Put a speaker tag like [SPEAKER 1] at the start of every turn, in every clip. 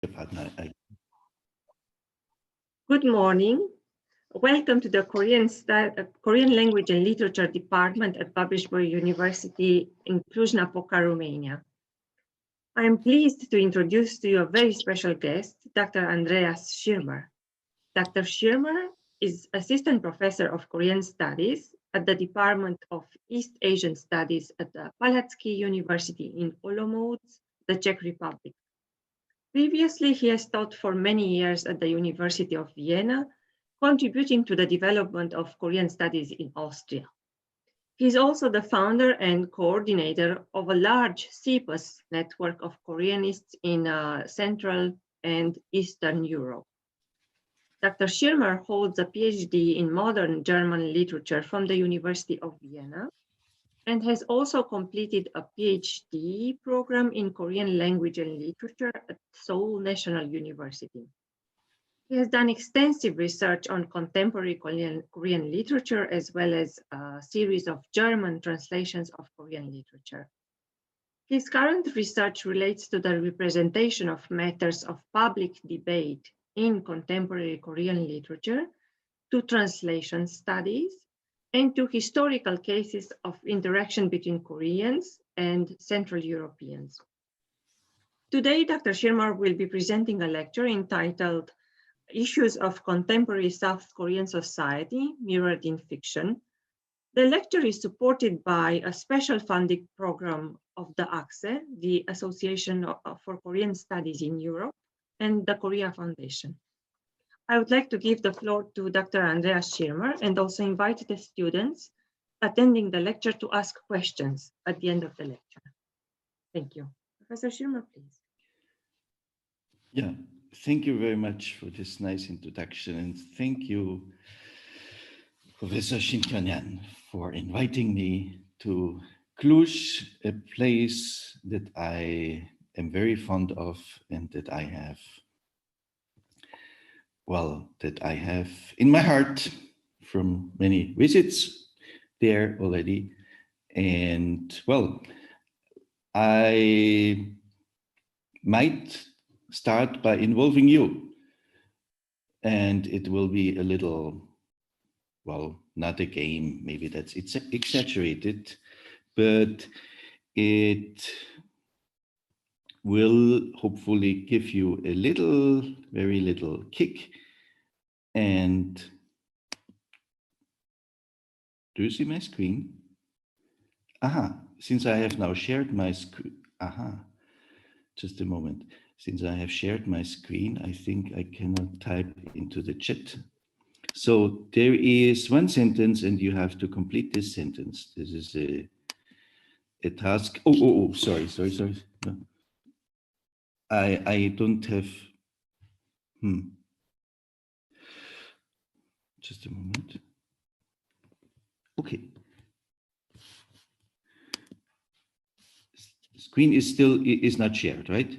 [SPEAKER 1] Good morning. Welcome to the Korean Language and Literature Department at Goethe-Universität in Cluj-Napoca, Romania. I am pleased to introduce to you a very special guest, Dr. Andreas Schirmer. Dr. Schirmer is Assistant Professor of Korean Studies at the Department of East Asian Studies at the Palacký University in Olomouc, the Czech Republic. Previously, he has taught for many years at the University of Vienna, contributing to the development of Korean studies in Austria. He is also the founder and coordinator of a large CPUS network of Koreanists in Central and Eastern Europe. Dr. Schirmer holds a PhD in modern German literature from the University of Vienna and has also completed a PhD program in Korean language and literature at Seoul National University. He has done extensive research on contemporary Korean literature, as well as a series of German translations of Korean literature. His current research relates to the representation of matters of public debate in contemporary Korean literature, to translation studies, and to historical cases of interaction between Koreans and Central Europeans. Today, Dr. Schirmer will be presenting a lecture entitled Issues of Contemporary South Korean Society Mirrored in Fiction. The lecture is supported by a special funding program of the AKSE, the Association for Korean Studies in Europe, and the Korea Foundation. I would like to give the floor to Dr. Andreas Schirmer and also invite the students attending the lecture to ask questions at the end of the lecture. Thank you. Professor Schirmer, please.
[SPEAKER 2] Yeah, thank you very much for this nice introduction, and thank you, Professor Shinkanyan, for inviting me to Cluj, a place that I am very fond of and that I have in my heart from many visits there already. And well, I might start by involving you, and it will be a little, well, not a game, maybe it's exaggerated, but it will hopefully give you a little, very little kick. And do you see my screen? Aha, since I have now shared my screen, just a moment. Since I have shared my screen, I think I cannot type into the chat. So there is one sentence and you have to complete this sentence. This is a task. Oh, sorry. No. I don't have, just a moment. Okay. Screen is not shared, right?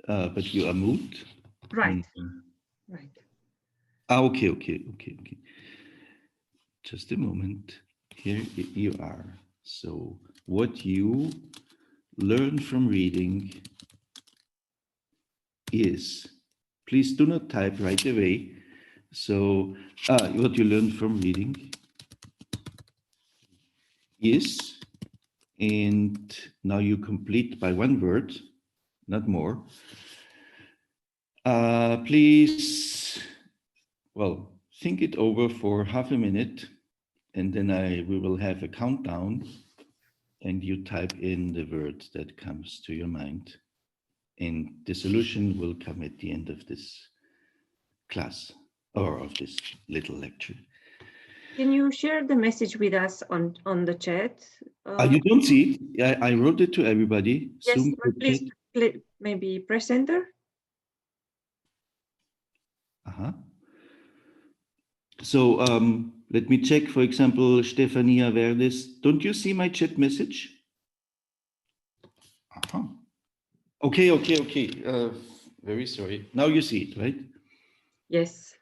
[SPEAKER 2] But you are moved.
[SPEAKER 1] Right. Right.
[SPEAKER 2] Okay. Just a moment. Here you are. So what you learn from reading is, please do not type right away. So what you learn from reading is, and now you complete by one word, not more. Please, well, think it over for half a minute, and then we will have a countdown, and you type in the word that comes to your mind, and the solution will come at the end of this class or of this little lecture.
[SPEAKER 1] Can you share the message with us on the chat?
[SPEAKER 2] You don't see it. I wrote it to everybody.
[SPEAKER 1] Yes,
[SPEAKER 2] Zoom,
[SPEAKER 1] but please maybe press enter.
[SPEAKER 2] So let me check, for example, Stefania Verdes. Don't you see my chat message? Okay. Very sorry. Now you see it, right?
[SPEAKER 1] Yes.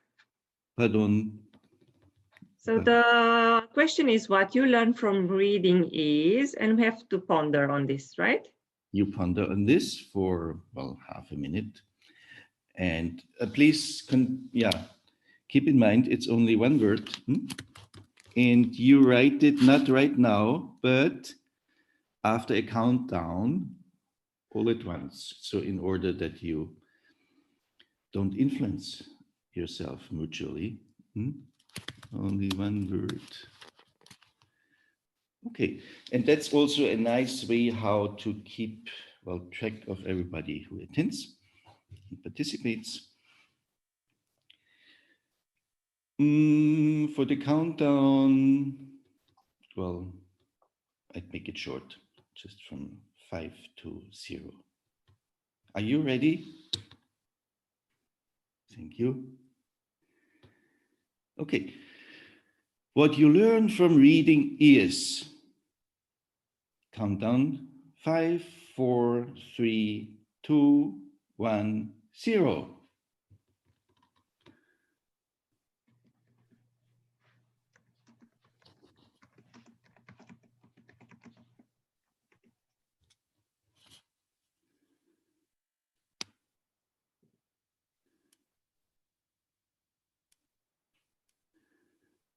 [SPEAKER 2] Pardon.
[SPEAKER 1] So the question is what you learn from reading is, and we have to ponder on this, right?
[SPEAKER 2] you ponder on this for, well, half a minute. And please, keep in mind, it's only one word. And you write it not right now, but after a countdown all at once. So in order that you don't influence yourself mutually. Only one word. Okay, and that's also a nice way how to keep, well, track of everybody who attends and participates. For the countdown, well, I'd make it short, just from 5 to 0. Are you ready? Thank you. Okay. What you learn from reading is, countdown, 5, 4, 3, 2, 1, 0.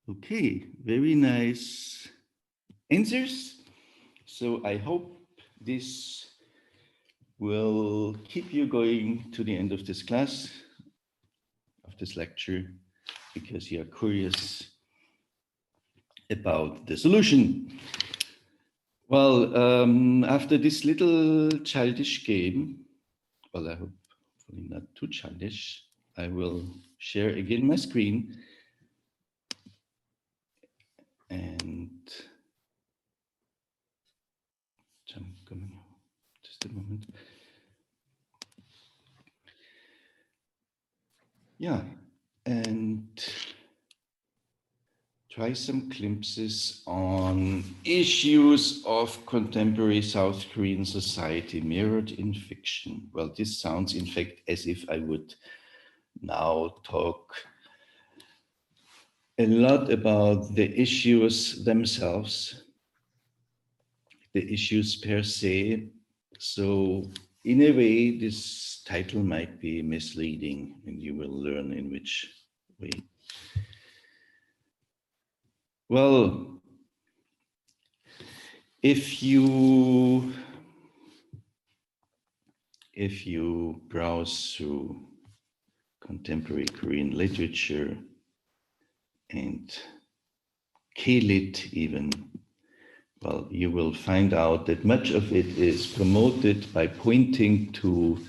[SPEAKER 2] Okay, very nice answers. So I hope this will keep you going to the end of this class, of this lecture, because you are curious about the solution. Well, after this little childish game, well, I hope hopefully not too childish, I will share again my screen. And just a moment. Yeah, and try some glimpses on issues of contemporary South Korean society mirrored in fiction. Well, this sounds in fact as if I would now talk a lot about the issues themselves, the issues per se. So in a way, this title might be misleading, and you will learn in which way. Well, if you browse through contemporary Korean literature and K-lit even, well, you will find out that much of it is promoted by pointing to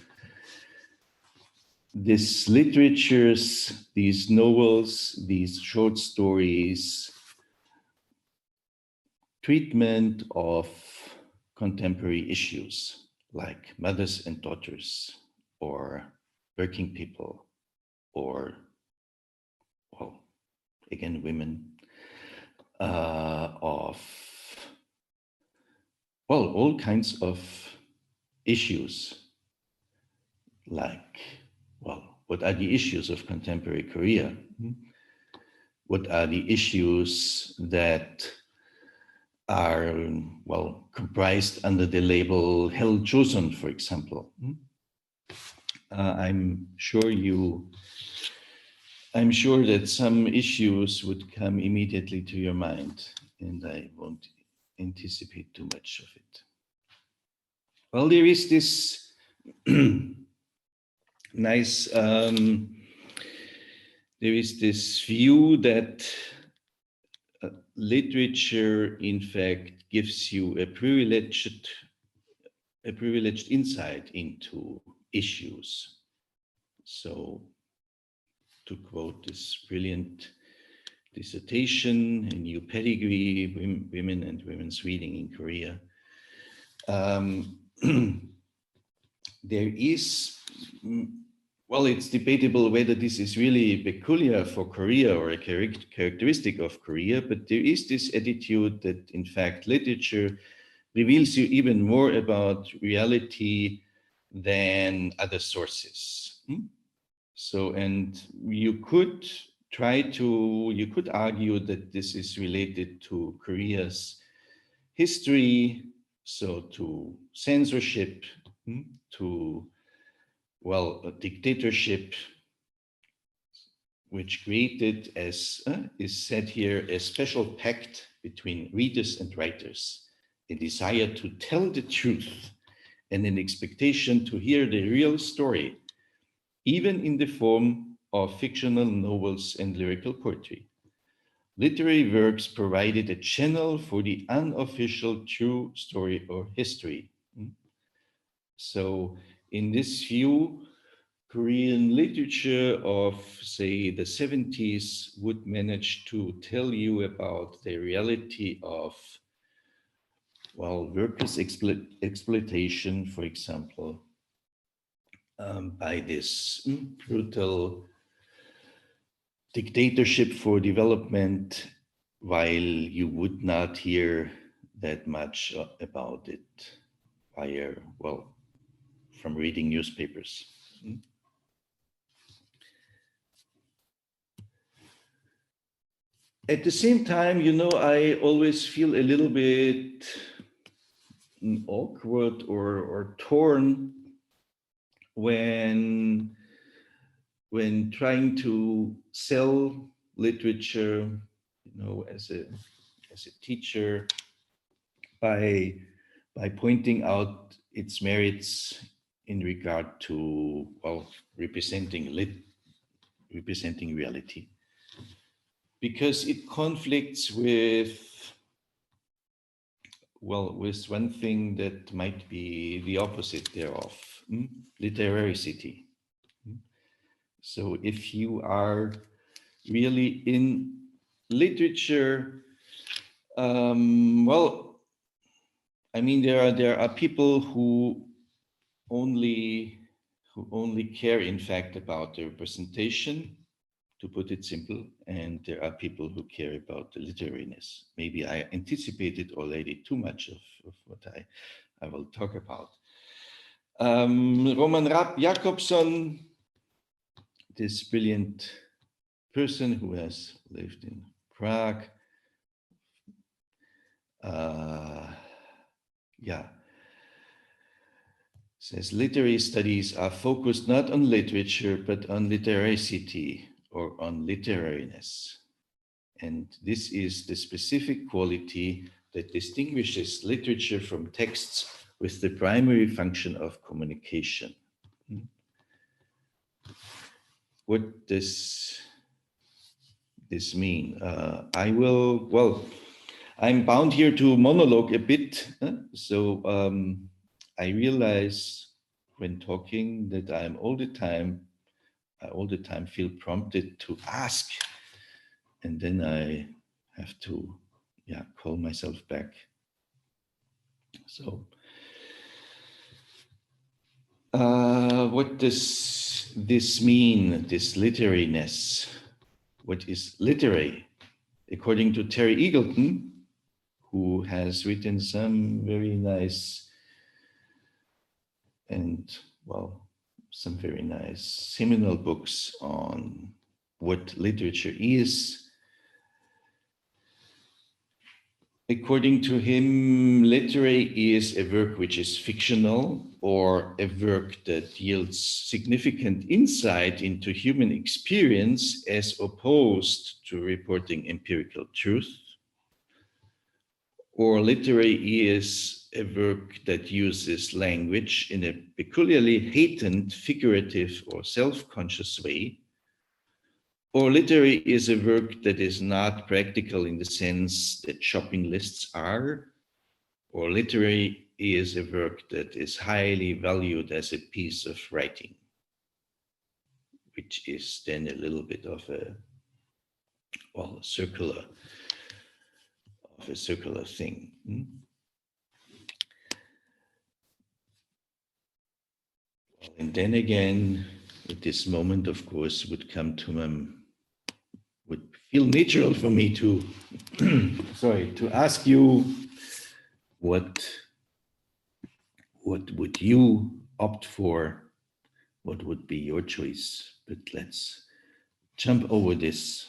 [SPEAKER 2] these literatures, these novels, these short stories, treatment of contemporary issues like mothers and daughters, or working people, or, well, again, women, of, well, all kinds of issues, like, well, what are the issues of contemporary Korea? What are the issues that are, well, comprised under the label Hell Joseon, for example? I'm sure that some issues would come immediately to your mind, and I won't anticipate too much of it. Well, there is this nice, there is this view that literature, in fact, gives you a privileged insight into issues. So, to quote this brilliant dissertation, A New Pedigree, Women and Women's Reading in Korea, there is, well, it's debatable whether this is really peculiar for Korea or a characteristic of Korea, but there is this attitude that, in fact, literature reveals you even more about reality than other sources. So, and you could argue that this is related to Korea's history, So to censorship, to, well, a dictatorship, which created, as is said here, a special pact between readers and writers, a desire to tell the truth and an expectation to hear the real story, even in the form of fictional novels and lyrical poetry. Literary works provided a channel for the unofficial true story or history. So in this view, Korean literature of, say, the 70s would manage to tell you about the reality of, well, workers' exploitation, for example, by this brutal dictatorship for development, while you would not hear that much about it via, well, from reading newspapers. At the same time, you know, I always feel a little bit awkward or torn when trying to sell literature, you know, as a teacher, by pointing out its merits in regard to, well, representing reality, because it conflicts with, well, with one thing that might be the opposite thereof, literarity. So if you are really in literature, well, I mean, there are people who only care, in fact, about the representation, to put it simple, and there are people who care about the literariness. Maybe I anticipated already too much of what I will talk about. Roman Rapp Jakobson, this brilliant person who has lived in Prague, says literary studies are focused not on literature, but on literacity, or on literariness. And this is the specific quality that distinguishes literature from texts with the primary function of communication. What does this mean? I'm bound here to monologue a bit. So I realize when talking that I all the time feel prompted to ask, and then I have to, call myself back. So what does this mean, this literariness? What is literary? According to Terry Eagleton, who has written some very nice and, well, some very nice seminal books on what literature is. According to him, literary is a work which is fictional, or a work that yields significant insight into human experience as opposed to reporting empirical truth. Or literary is a work that uses language in a peculiarly heightened, figurative, or self-conscious way. Or literary is a work that is not practical in the sense that shopping lists are. Or literary is a work that is highly valued as a piece of writing, which is then a little bit of a, well, circular thing. And then again, at this moment, of course, would feel natural for me to, to ask you, what would you opt for? What would be your choice? But let's jump over this.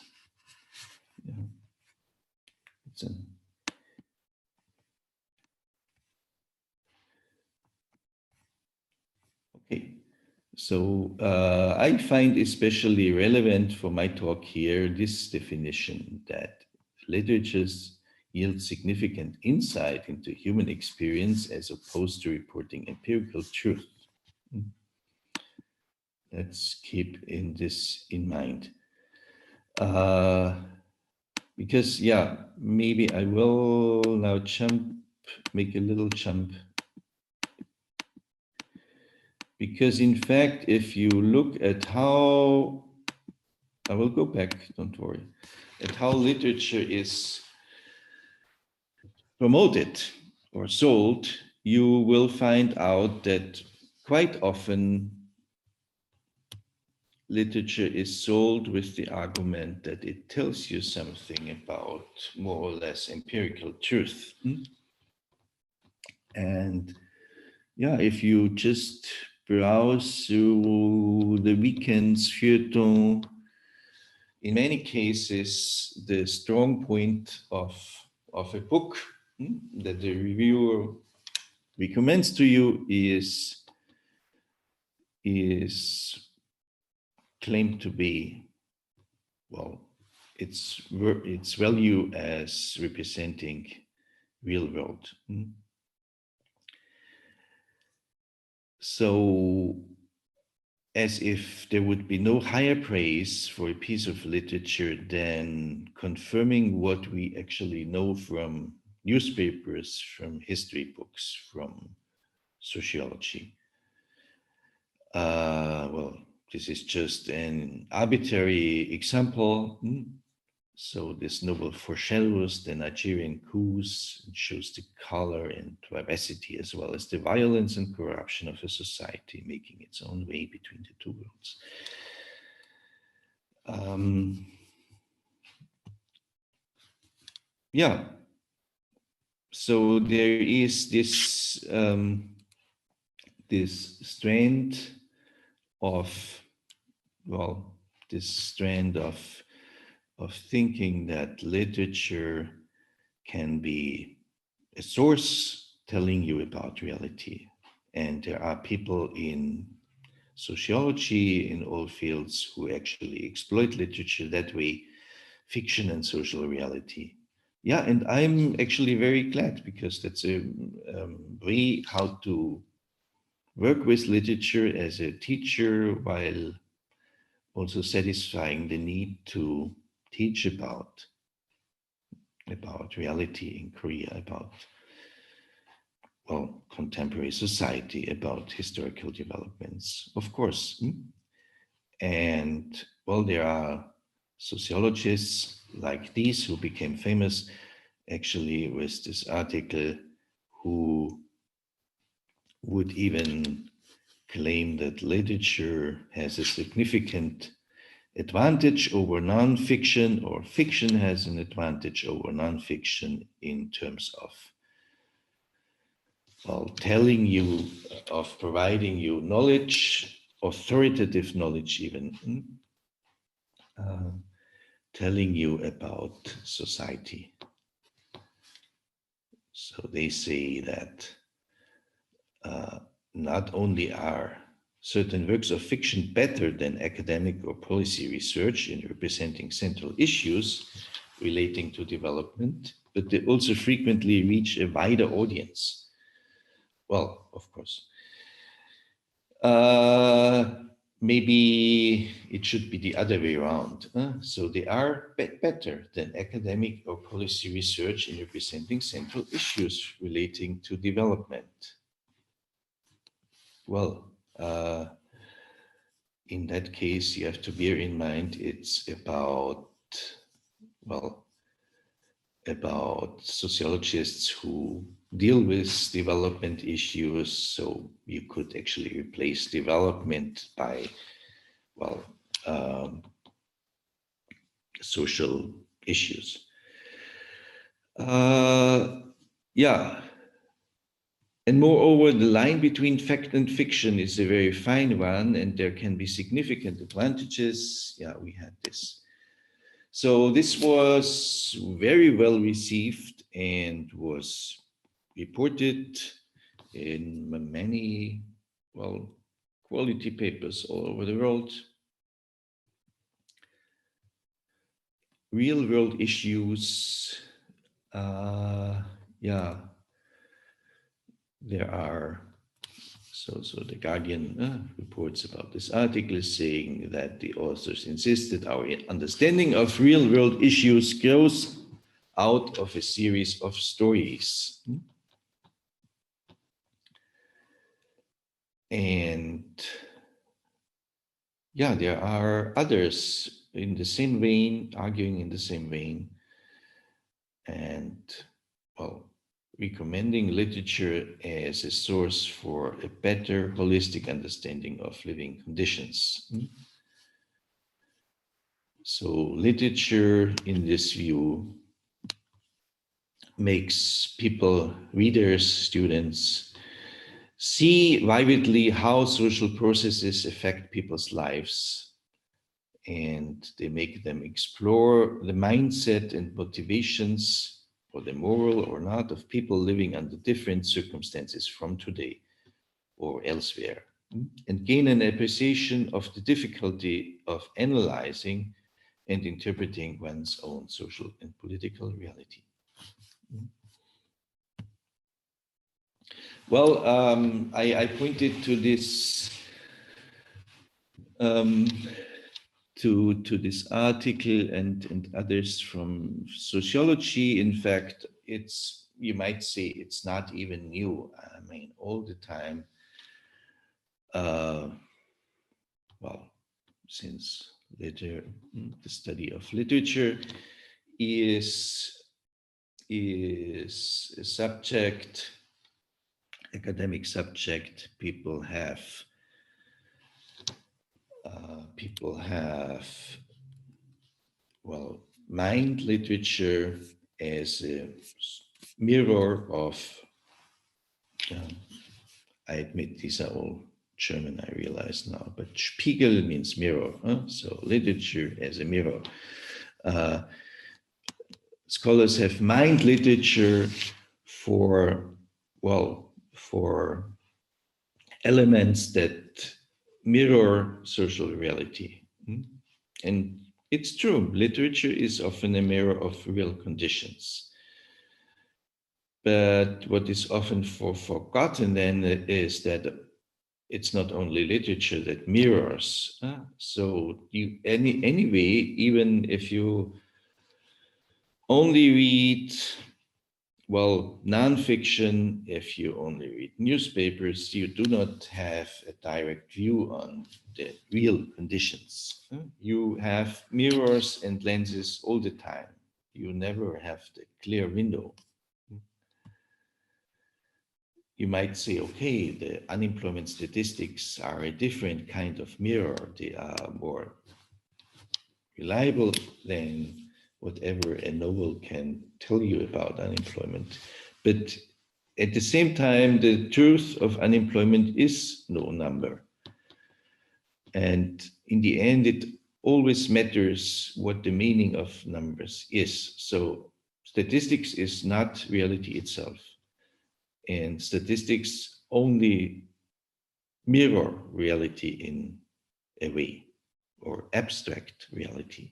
[SPEAKER 2] Okay, so I find especially relevant for my talk here this definition that literatures yield significant insight into human experience as opposed to reporting empirical truth. Let's keep this in mind. Because, yeah, maybe I will now make a little jump. Because in fact, if you look at how, I will go back, don't worry, at how literature is promoted or sold, you will find out that quite often literature is sold with the argument that it tells you something about more or less empirical truth. And yeah, if you just browse through the weekend's feuilleton, in many cases, the strong point of a book that the reviewer recommends to you is claimed to be, well, its value as representing real world. So, as if there would be no higher praise for a piece of literature than confirming what we actually know from newspapers, from history books, from sociology. Well, this is just an arbitrary example. So this novel foreshadows the Nigerian coups, and shows the color and vivacity as well as the violence and corruption of a society making its own way between the two worlds. Yeah, so there is this this strand of, well, this strand of thinking that literature can be a source telling you about reality. And there are people in sociology, in all fields, who actually exploit literature that way, fiction and social reality. Yeah, and I'm actually very glad, because that's a way how to work with literature as a teacher while also satisfying the need to teach about reality in Korea, about, well, contemporary society, about historical developments, of course. And, well, there are sociologists like these who became famous actually with this article, who would even claim that literature has a significant advantage over non-fiction, or fiction has an advantage over non-fiction in terms of, well, telling you, of providing you knowledge, authoritative knowledge even, telling you about society. So they say that not only are certain works of fiction better than academic or policy research in representing central issues relating to development, but they also frequently reach a wider audience. Well, of course. Maybe it should be the other way around. So they are better than academic or policy research in representing central issues relating to development. Well, in that case, you have to bear in mind it's about, well, about sociologists who deal with development issues. So you could actually replace development by, well, social issues. Yeah. And moreover, the line between fact and fiction is a very fine one, and there can be significant advantages. Yeah, we had this. So this was very well received and was reported in many, well, quality papers all over the world. Real world issues, yeah, there are, so the Guardian reports about this article saying that the authors insist that our understanding of real world issues grows out of a series of stories. And yeah, there are others in the same vein, arguing in the same vein, and well, recommending literature as a source for a better holistic understanding of living conditions. So literature in this view makes people, readers, students, see vividly how social processes affect people's lives, and they make them explore the mindset and motivations, or the moral or not, of people living under different circumstances from today or elsewhere, and gain an appreciation of the difficulty of analyzing and interpreting one's own social and political reality. Well, I pointed to this to this article and others from sociology. In fact, it's, you might say, it's not even new. I mean, all the time, well, since later the study of literature is a subject, academic subject. People have well, mined literature as a mirror of, I admit these are all German, I realize now, but Spiegel means mirror, so literature as a mirror. Scholars have mined literature for, well, for elements that mirror social reality. And it's true, literature is often a mirror of real conditions. But what is often forgotten then is that it's not only literature that mirrors. So you, anyway, even if you only read, well, nonfiction, if you only read newspapers, you do not have a direct view on the real conditions. You have mirrors and lenses all the time. You never have the clear window. You might say, okay, the unemployment statistics are a different kind of mirror. They are more reliable than whatever a novel can tell you about unemployment. But at the same time, the truth of unemployment is no number. And in the end, it always matters what the meaning of numbers is. So statistics is not reality itself. And statistics only mirror reality in a way, or abstract reality.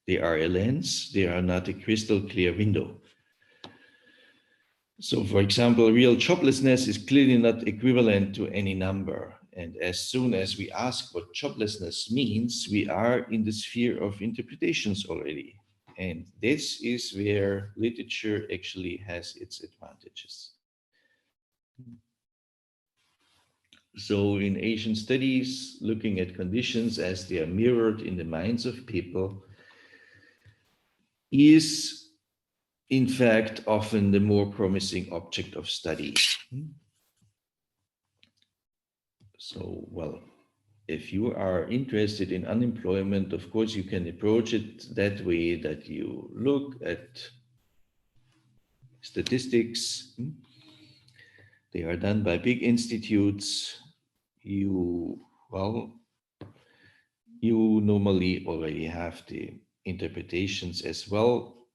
[SPEAKER 2] They are a lens, they are not a crystal clear window. So for example, real joblessness is clearly not equivalent to any number. And as soon as we ask what joblessness means, we are in the sphere of interpretations already. And this is where literature actually has its advantages. So in Asian studies, looking at conditions as they are mirrored in the minds of people is in fact often the more promising object of study. So, well, if you are interested in unemployment, of course, you can approach it that way, that you look at statistics. They are done by big institutes. You normally already have the interpretations as well,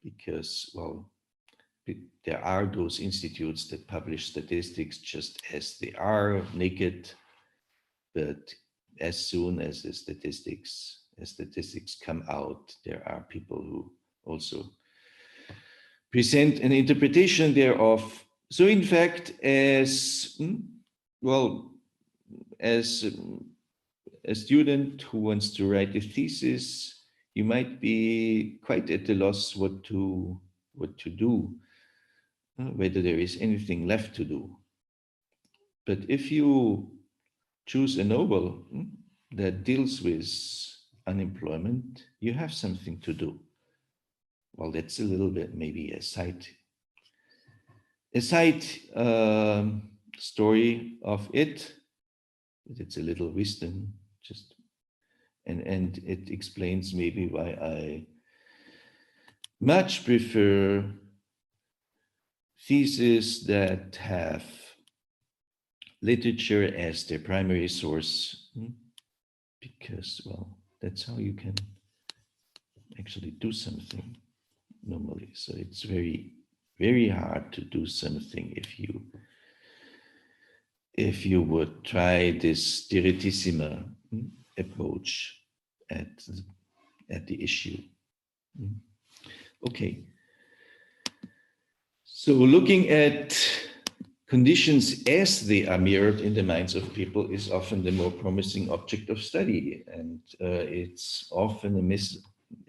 [SPEAKER 2] because, well, there are those institutes that publish statistics just as they are, naked, but as soon as the statistics come out, there are people who also present an interpretation thereof. So in fact, as a student who wants to write a thesis, you might be quite at a loss what to do, whether there is anything left to do. But if you choose a novel that deals with unemployment, you have something to do. Well, that's a little bit maybe a side story of it. It's a little wisdom, and it explains maybe why I much prefer theses that have literature as their primary source, because, well, that's how you can actually do something normally. So it's very, very hard to do something if you would try this direttissima approach at the issue. Okay. So looking at conditions as they are mirrored in the minds of people is often the more promising object of study, and it's often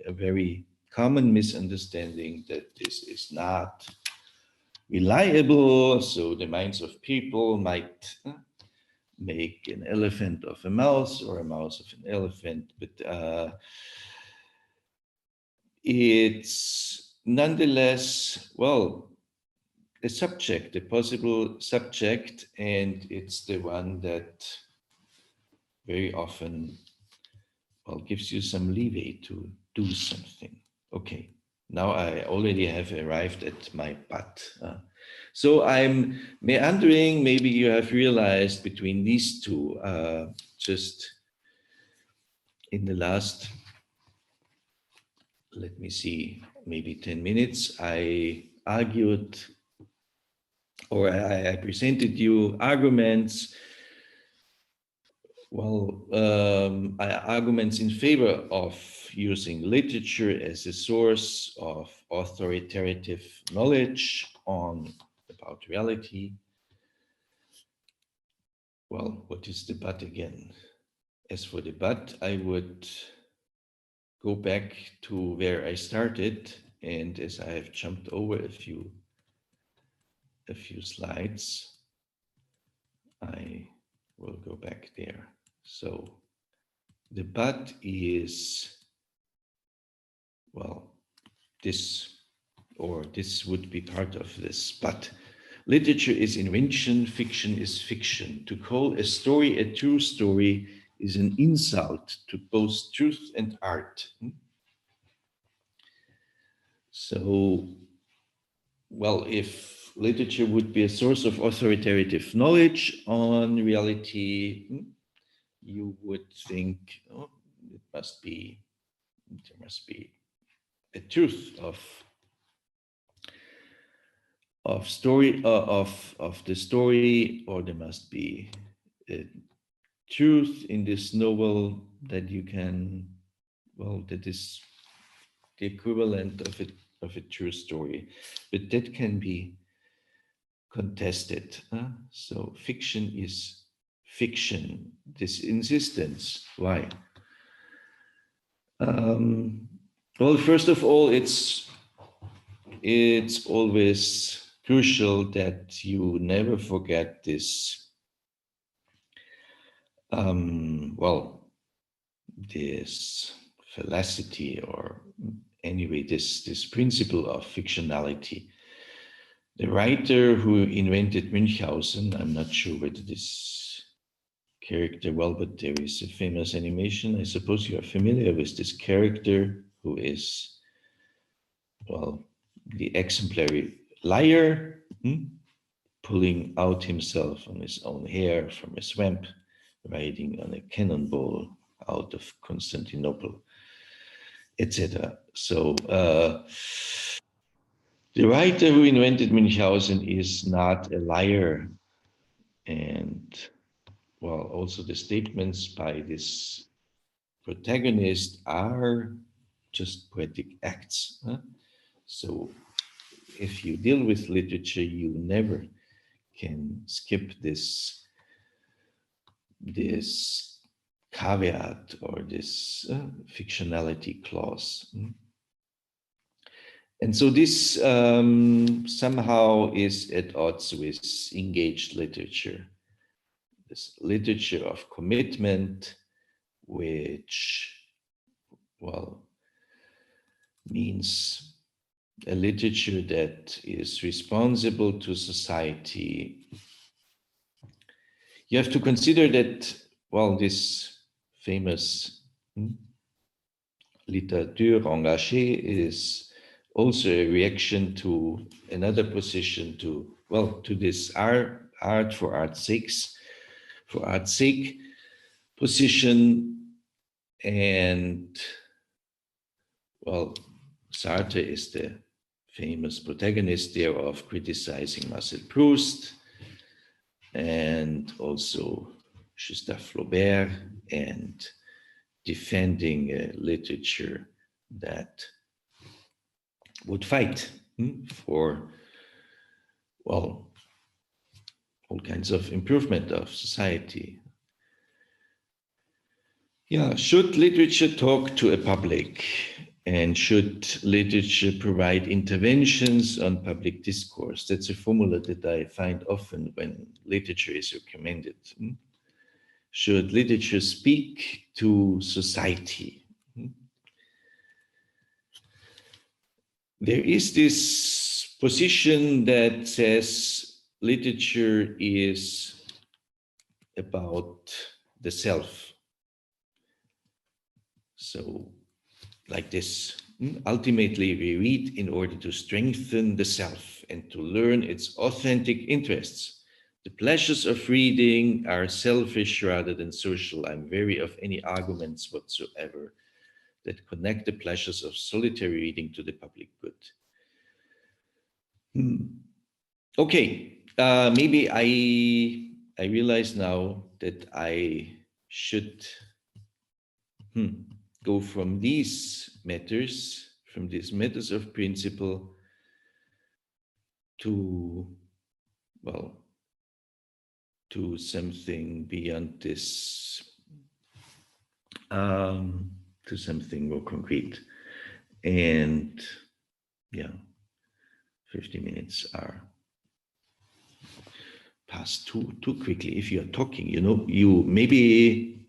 [SPEAKER 2] a very common misunderstanding that this is not reliable. So the minds of people might make an elephant of a mouse or a mouse of an elephant, but it's nonetheless, well, a subject, a possible subject, and it's the one that very often, well, gives you some leeway to do something. Okay, now I already have arrived at my but. So I'm meandering, maybe you have realized between these two, just in the last, let me see, maybe 10 minutes, I argued, or I presented you arguments, well, arguments in favor of using literature as a source of authoritative knowledge about reality. Well, what is the but again? As for the but, I would go back to where I started, and as I have jumped over a few slides, I will go back there. So the but is, well, this would be part of this, but literature is invention, fiction is fiction. To call a story a true story is an insult to both truth and art. So, well, if literature would be a source of authoritative knowledge on reality, you would think, oh, there must be a truth of the story, or there must be a truth in this novel that you can, well, that is the equivalent of a true story, but that can be contested. So fiction is fiction. This insistence, why? Well, first of all, it's always crucial that you never forget this, this fallacy, or anyway, this principle of fictionality. The writer who invented Münchhausen, I'm not sure whether this character, well, but there is a famous animation. I suppose you are familiar with this character who is, well, the exemplary liar, pulling out himself on his own hair from a swamp, riding on a cannonball out of Constantinople, etc. So the writer who invented Münchhausen is not a liar, and well, also the statements by this protagonist are just poetic acts. Huh? So if you deal with literature, you never can skip this caveat or this fictionality clause. And so this somehow is at odds with engaged literature. This literature of commitment, which, well, means a literature that is responsible to society. You have to consider that, well, this famous littérature engagée is also a reaction to another position, to, well, to this art for art's sake position. And, well, Sartre is the famous protagonist there of criticizing Marcel Proust and also Gustave Flaubert, and defending a literature that would fight for, well, all kinds of improvement of society. Yeah, should literature talk to a public? And should literature provide interventions on public discourse? That's a formula that I find often when literature is recommended. Should literature speak to society? There is this position that says literature is about the self. So, like this, ultimately we read in order to strengthen the self and to learn its authentic interests. The pleasures of reading are selfish rather than social. I'm wary of any arguments whatsoever that connect the pleasures of solitary reading to the public good. Okay, maybe I realize now that I should go from these matters of principle to, well, to something beyond this, to something more concrete. And yeah, 50 minutes are passed too quickly. If you're talking, you maybe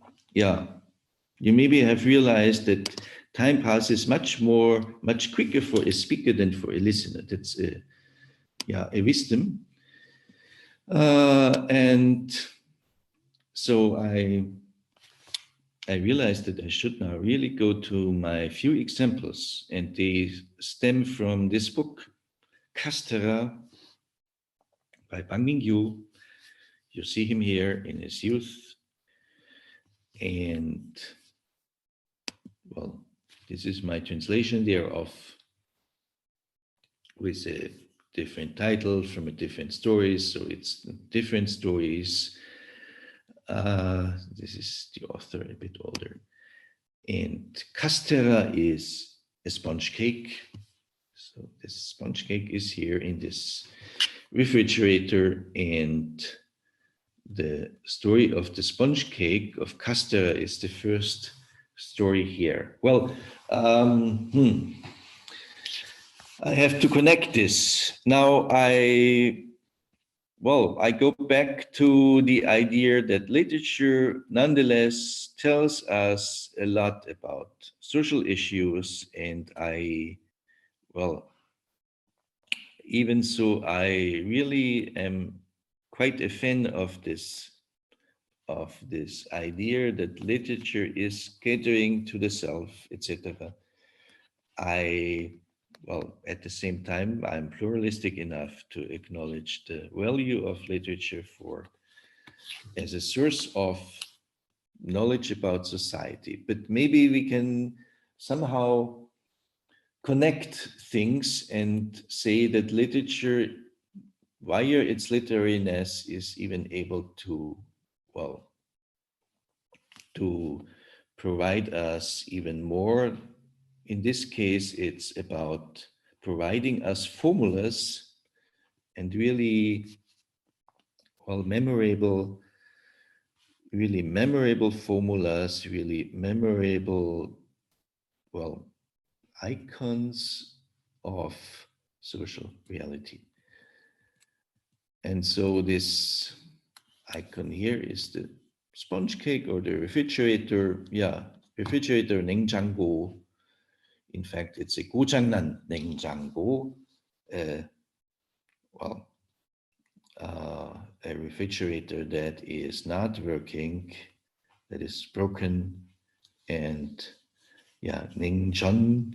[SPEAKER 2] have realized that time passes much quicker for a speaker than for a listener. That's a wisdom. And so I realized that I should now really go to my few examples, and they stem from this book, Castera by Bang Mingyu. You see him here in his youth. And, well, this is my translation thereof with a different title from a different story. So it's different stories. This is the author, a bit older. And Castera is a sponge cake. So this sponge cake is here in this refrigerator, and the story of the sponge cake of Castera is the first story here. Well, I have to connect this. Now I go back to the idea that literature nonetheless tells us a lot about social issues, and even so, I really am quite a fan of this idea that literature is catering to the self, etc. At the same time, I'm pluralistic enough to acknowledge the value of literature as a source of knowledge about society. But maybe we can somehow connect things and say that literature, via its literariness, is even able to, to provide us even more. In this case, it's about providing us formulas and really, well, really memorable formulas, really memorable, well, icons of social reality. And so this icon here is the sponge cake or the refrigerator. Yeah, refrigerator 냉장고. In fact, it's a 고장난 냉장고. A refrigerator that is not working, that is broken. And yeah, 냉전.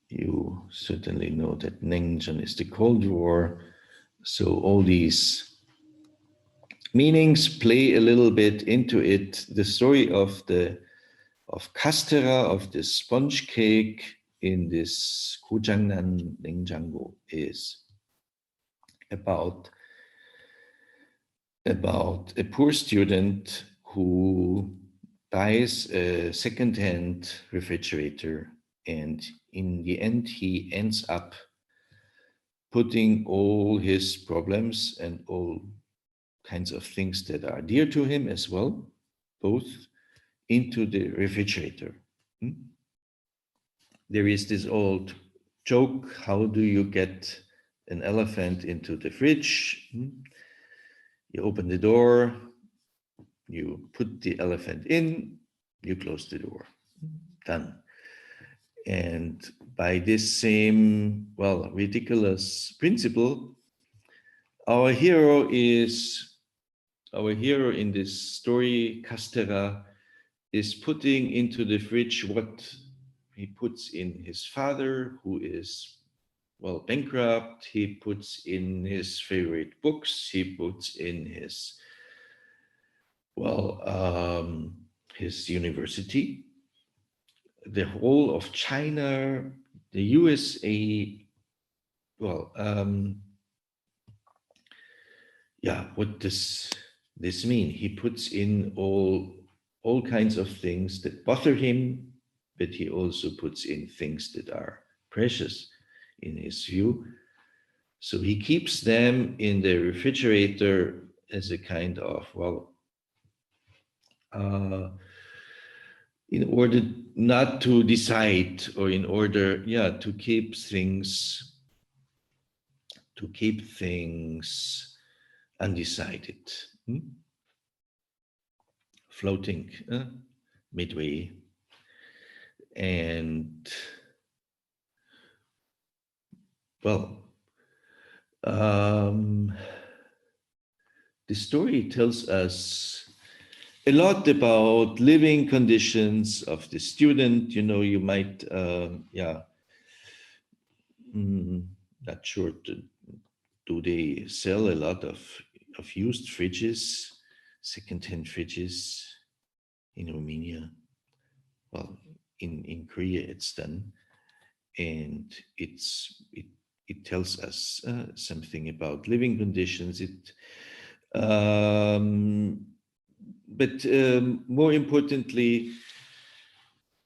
[SPEAKER 2] You certainly know that 냉전 is the Cold War. So all these meanings play a little bit into it. The story of castera, of the sponge cake in this 고장난 냉장고 is about a poor student who buys a second-hand refrigerator, and in the end he ends up putting all his problems and all kinds of things that are dear to him as well, both into the refrigerator. There is this old joke, how do you get an elephant into the fridge? You open the door, you put the elephant in, you close the door, done. And by this same, well, ridiculous principle, our hero in this story, Castera, is putting into the fridge what he puts in his father, who is, well, bankrupt. He puts in his favorite books. He puts in his, well, his university, the whole of China, the USA. Well, yeah, what does this mean? He puts in all kinds of things that bother him, but he also puts in things that are precious in his view. So he keeps them in the refrigerator as a kind of, well, in order not to decide, or in order, yeah, to keep things undecided, floating midway. And well, the story tells us a lot about living conditions of the student. You know, you might, not sure, do they sell a lot of used fridges, second-hand fridges in Romania? Well, in Korea it's done, and it tells us something about living conditions. But more importantly,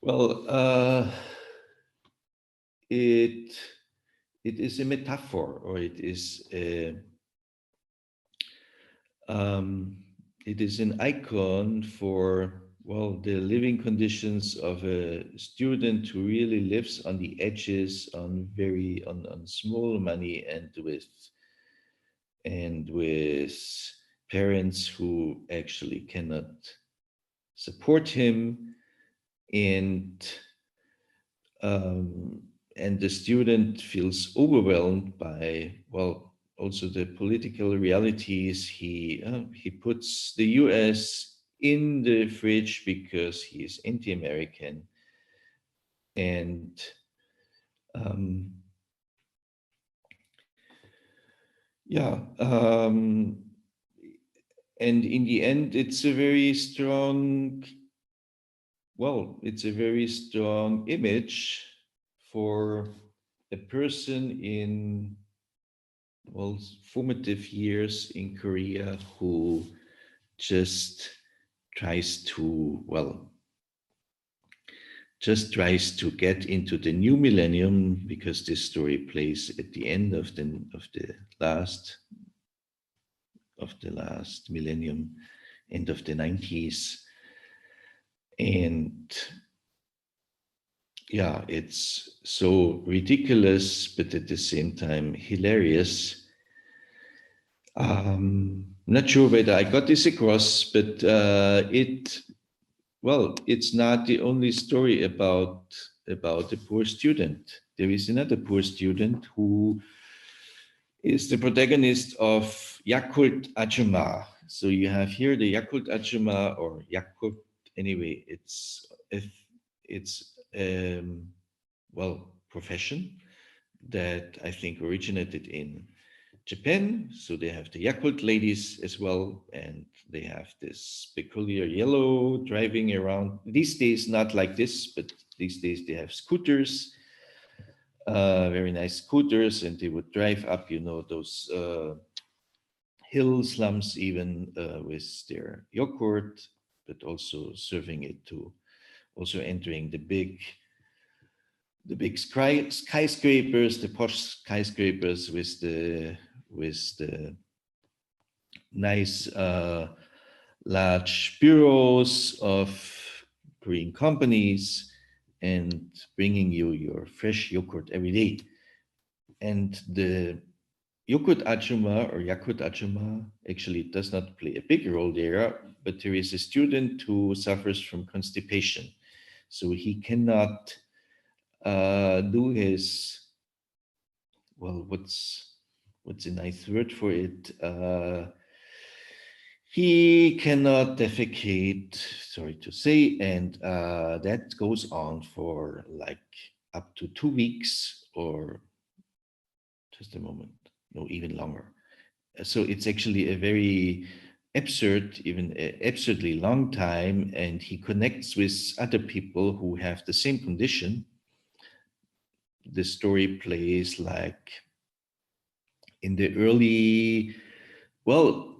[SPEAKER 2] well, it is a metaphor, or it is an icon for, well, the living conditions of a student who really lives on the edges, on small money, and with parents who actually cannot support him, and the student feels overwhelmed by, well, also the political realities. He puts the US in the fridge because he is anti-American, and and in the end, it's a very strong, well, it's a very strong image for a person in, formative years in Korea who just tries to, well, just tries to get into the new millennium, because this story plays at the end of the last millennium, end of the 90s. And yeah, it's so ridiculous, but at the same time hilarious. Not sure whether I got this across, but it's not the only story about a poor student. There is another poor student who is the protagonist of Yakult Ajuma. So you have here the Yakult Ajuma, or Yakult, anyway, it's profession that I think originated in Japan. So they have the Yakult ladies as well, and they have this peculiar yellow driving around. These days, not like this, but these days they have scooters, very nice scooters, and they would drive up, you know, those hill slums even with their yogurt, but also serving it to, also entering the big skyscrapers, the posh skyscrapers with the nice large bureaus of Korean companies, and bringing you your fresh yogurt every day. And the Yogurt Ajuma, or Yakult Ajuma, actually does not play a big role there, but there is a student who suffers from constipation. So he cannot do his, well, what's a nice word for it? He cannot defecate, sorry to say, and that goes on for like up to 2 weeks, or just a moment, no, even longer. So it's actually a very absurd, even absurdly long time, and he connects with other people who have the same condition. The story plays like in the early, well,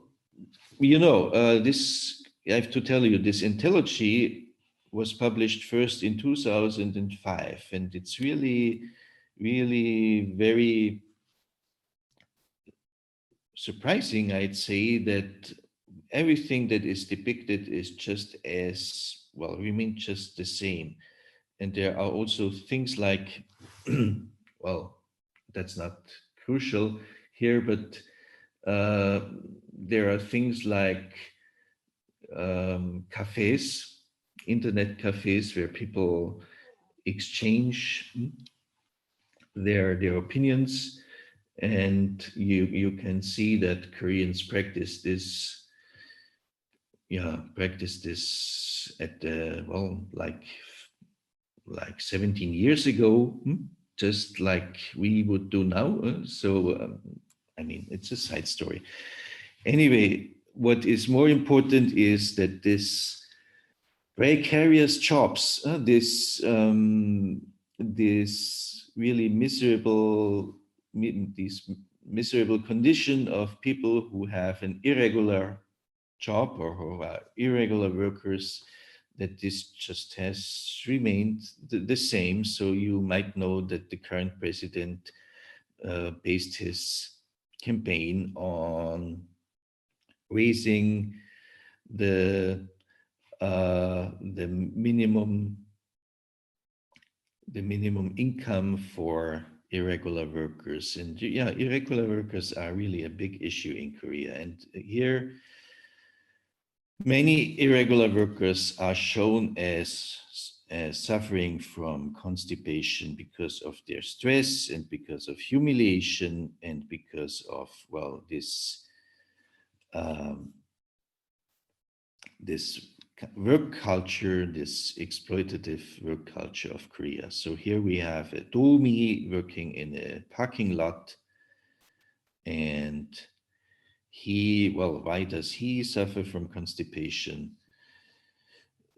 [SPEAKER 2] you know, this, I have to tell you, this anthology was published first in 2005, and it's really, really very surprising, I'd say, that everything that is depicted is just as, well, remain just the same. And there are also things like, well, that's not crucial here, but there are things like cafes, internet cafes, where people exchange their opinions, and you can see that Koreans practice this at the, well, like 17 years ago, just like we would do now. I mean, it's a side story. Anyway, what is more important is that this precarious jobs, this really miserable condition of people who have an irregular job, or who are irregular workers, that this just has remained the same. So you might know that the current president based his campaign on raising the minimum income for irregular workers. And yeah, irregular workers are really a big issue in Korea. And here, many irregular workers are shown as suffering from constipation because of their stress, and because of humiliation, and because of, well, this work culture, this exploitative work culture of Korea. So here we have a domi working in a parking lot, and he, well, why does he suffer from constipation?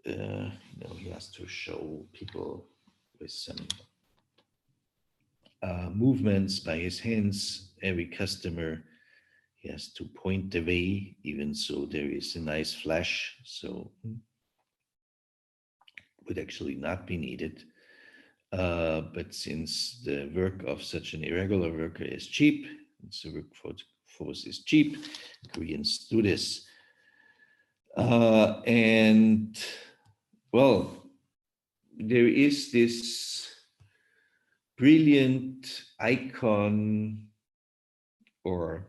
[SPEAKER 2] He has to show people with some movements by his hands. Every customer he has to point the way, even so there is a nice flash, so would actually not be needed. But since the work of such an irregular worker is cheap, the workforce is cheap, Koreans do this. And well, there is this brilliant icon or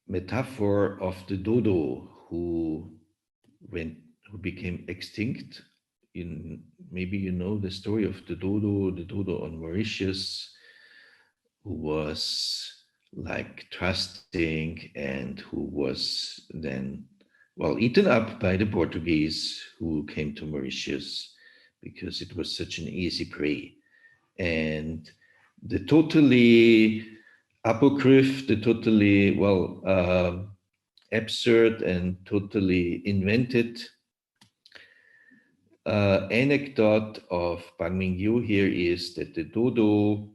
[SPEAKER 2] metaphor of the dodo who became extinct. Maybe you know the story of the dodo on Mauritius, who was like trusting and who was then, well, eaten up by the Portuguese who came to Mauritius because it was such an easy prey. And the totally apocryph, the totally, absurd and totally invented anecdote of Bang Ming-yu here is that the dodo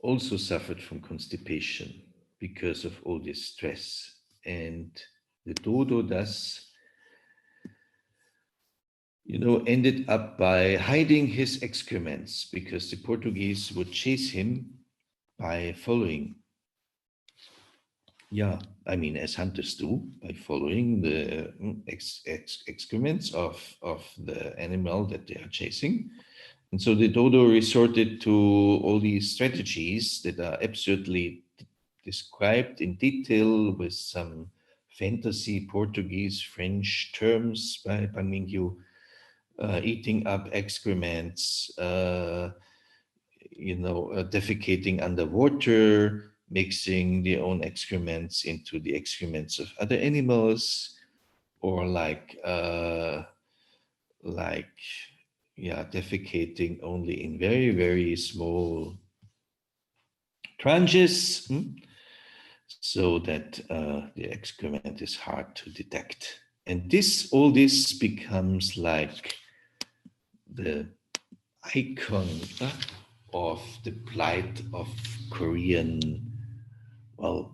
[SPEAKER 2] also suffered from constipation because of all this stress. And the dodo thus, ended up by hiding his excrements because the Portuguese would chase him by following. As hunters do, by following the excrements of the animal that they are chasing. And so the dodo resorted to all these strategies that are absurdly described in detail with some fantasy Portuguese, French terms by Bang Ming-yu, eating up excrements, defecating underwater, mixing their own excrements into the excrements of other animals, or defecating only in very, very small tranches, so that the excrement is hard to detect. And all this becomes like the icon of the plight of Korean, of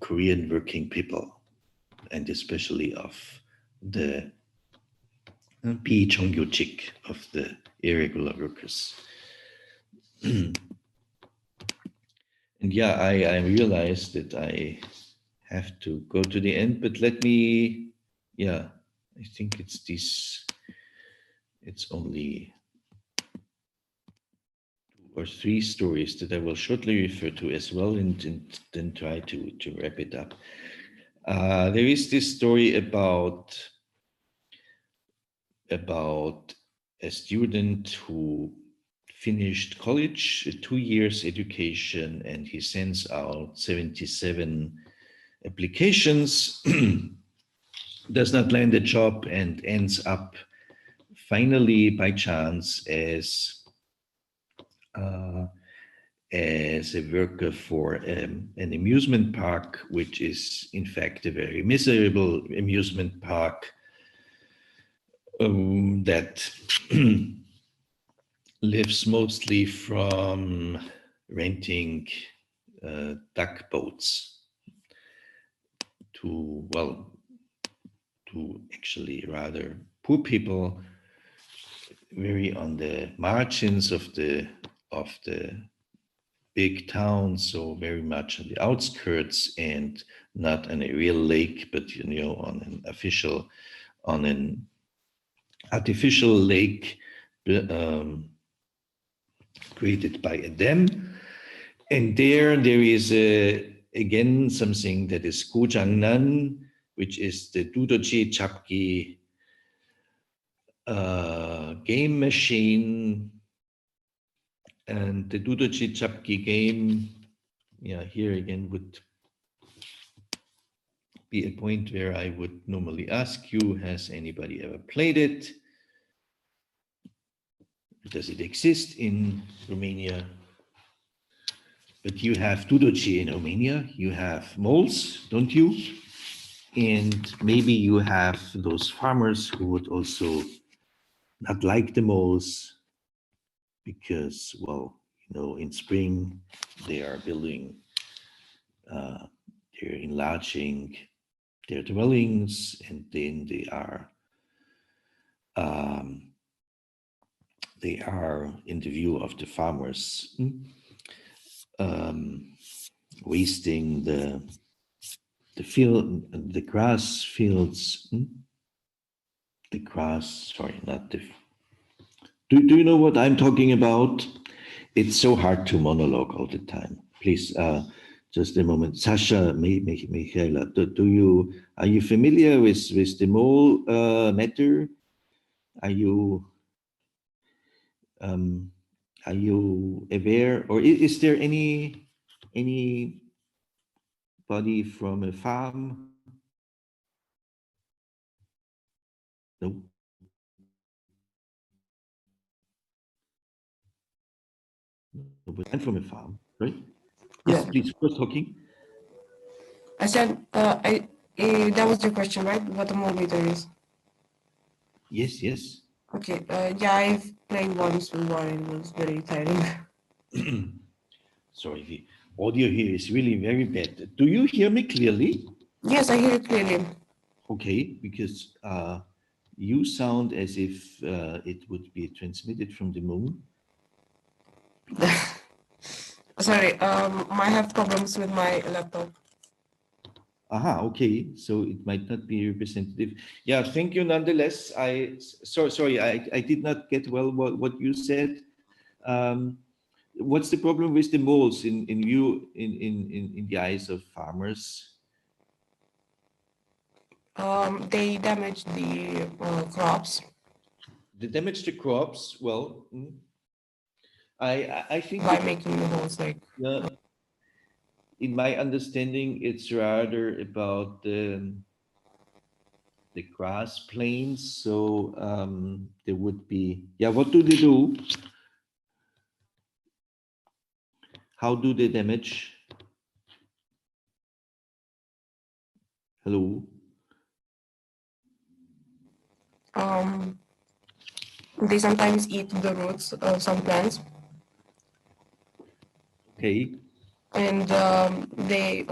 [SPEAKER 2] Korean working people, and especially of the Pi Chongyuchik, of the irregular workers. And I realized that I have to go to the end, but let me, I think it's only 2 or 3 stories that I will shortly refer to as well, and then try to wrap it up. There is this story about a student who finished college, a 2 years education, and he sends out 77 applications, does not land a job, and ends up finally by chance as a worker for an amusement park, which is in fact a very miserable amusement park that lives mostly from renting duck boats to actually rather poor people, very on the margins of the big town, so very much on the outskirts and not on a real lake, but on an artificial lake created by a dam. And there is again something that is Gojangnan, which is the Dudoji Chapki game machine. And the Dudoji Chapki game, here again would be a point where I would normally ask you, has anybody ever played it? Does it exist in Romania? But you have Dudoji in Romania, you have moles, don't you? And maybe you have those farmers who would also not like the moles because, well, you know, in spring they are building, they're enlarging their dwellings, and then they are in the view of the farmers, wasting the field, the grass fields, the grass, sorry, not the, do you know what I'm talking about? It's so hard to monologue all the time. Please, just a moment. Sasha, Michaela, are you familiar with the mole matter? Are you aware, or is there anybody from a farm? No. No, but I'm from a farm, right? Yes, please, first talking.
[SPEAKER 3] I said, that was your question, right? What a millimeter is?
[SPEAKER 2] Yes, yes.
[SPEAKER 3] Okay, yeah, I've played once with one and it was very tiring.
[SPEAKER 2] Sorry, the audio here is really very bad. Do you hear me clearly?
[SPEAKER 3] Yes, I hear it clearly.
[SPEAKER 2] Okay, because you sound as if it would be transmitted from the moon.
[SPEAKER 3] Sorry, I have problems with my laptop.
[SPEAKER 2] Aha, okay, so it might not be representative. Yeah, thank you nonetheless. Sorry, I did not get well what you said. What's the problem with the moles in the eyes of farmers?
[SPEAKER 3] They damage the crops.
[SPEAKER 2] They damage the crops. Well, I think
[SPEAKER 3] by making the holes like.
[SPEAKER 2] Yeah, in my understanding, it's rather about the grass plains. So there would be, yeah. What do they do? How do they damage? Hello.
[SPEAKER 3] They sometimes eat the roots of some plants.
[SPEAKER 2] Okay.
[SPEAKER 3] And they,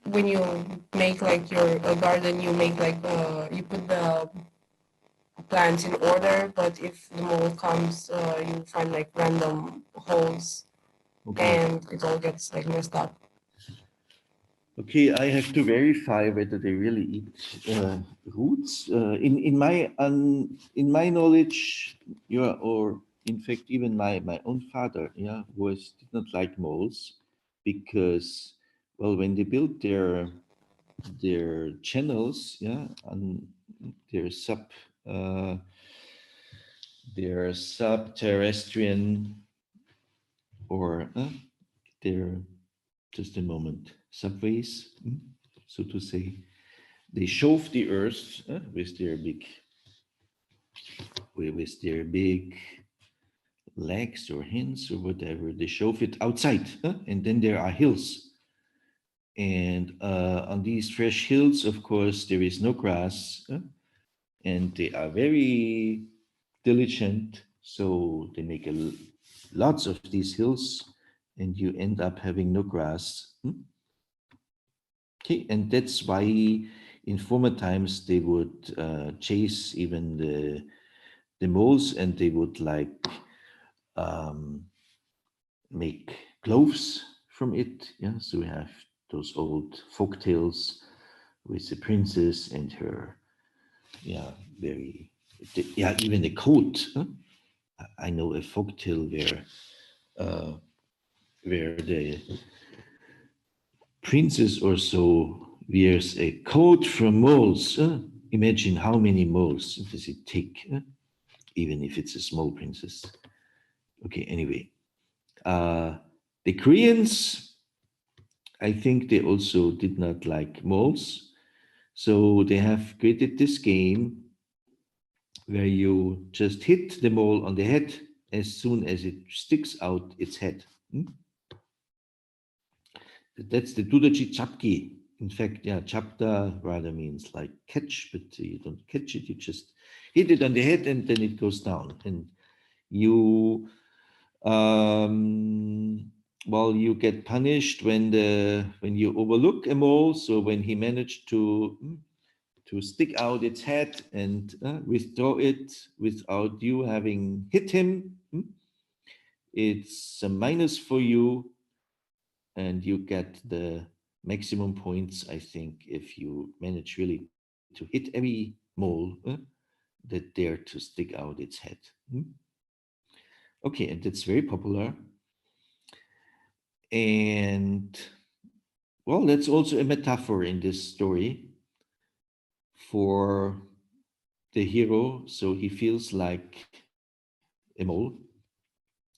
[SPEAKER 3] when you make like your garden, you make like you put the plants in order. But if the mole comes, you find like random holes,
[SPEAKER 2] Okay.
[SPEAKER 3] and it all gets like messed up.
[SPEAKER 2] Okay, I have to verify whether they really eat roots. In my knowledge, yeah, or in fact, even my own father, yeah, did not like moles, because, well, when they built their channels, yeah, and their subterranean, or their, just a moment, subways, so to say, they shove the earth with their big legs or hands or whatever. They shove it outside, and then there are hills. And on these fresh hills, of course, there is no grass, and they are very diligent. So they make lots of these hills, and you end up having no grass. Okay, and that's why in former times they would chase even the moles, and they would like make clothes from it. Yeah, so we have those old folk tales with the princess and her, yeah, even the coat. I know a folk tale where the princess or so wears a coat from moles. Imagine how many moles does it take, even if it's a small princess. Okay, anyway. The Koreans, I think they also did not like moles. So they have created this game where you just hit the mole on the head as soon as it sticks out its head. That's the Dudachi Chapki. in fact, yeah, chapta rather means like catch, but you don't catch it, you just hit it on the head and then it goes down. And you, well, you get punished when you overlook a mole. So when he managed to stick out its head and withdraw it without you having hit him, it's a minus for you, and you get the maximum points, I think, if you manage really to hit every mole that dare to stick out its head. Okay, and it's very popular. And well, that's also a metaphor in this story for the hero. So he feels like a mole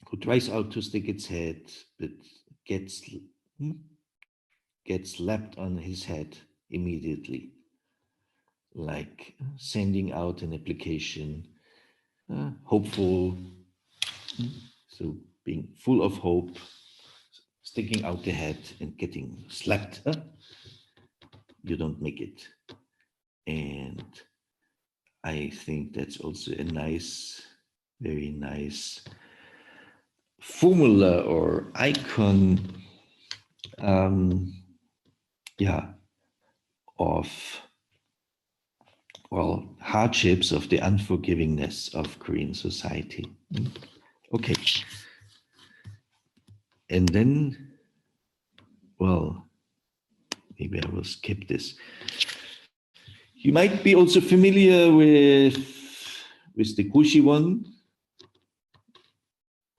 [SPEAKER 2] who tries out to stick its head, but gets slapped on his head immediately, like sending out an application, hopeful, so being full of hope, sticking out the head and getting slapped. You don't make it. And I think that's also a nice, very nice formula or icon, of, well, hardships of the unforgivingness of Korean society. Okay. And then, well, maybe I will skip this. You might be also familiar with the Kushi one.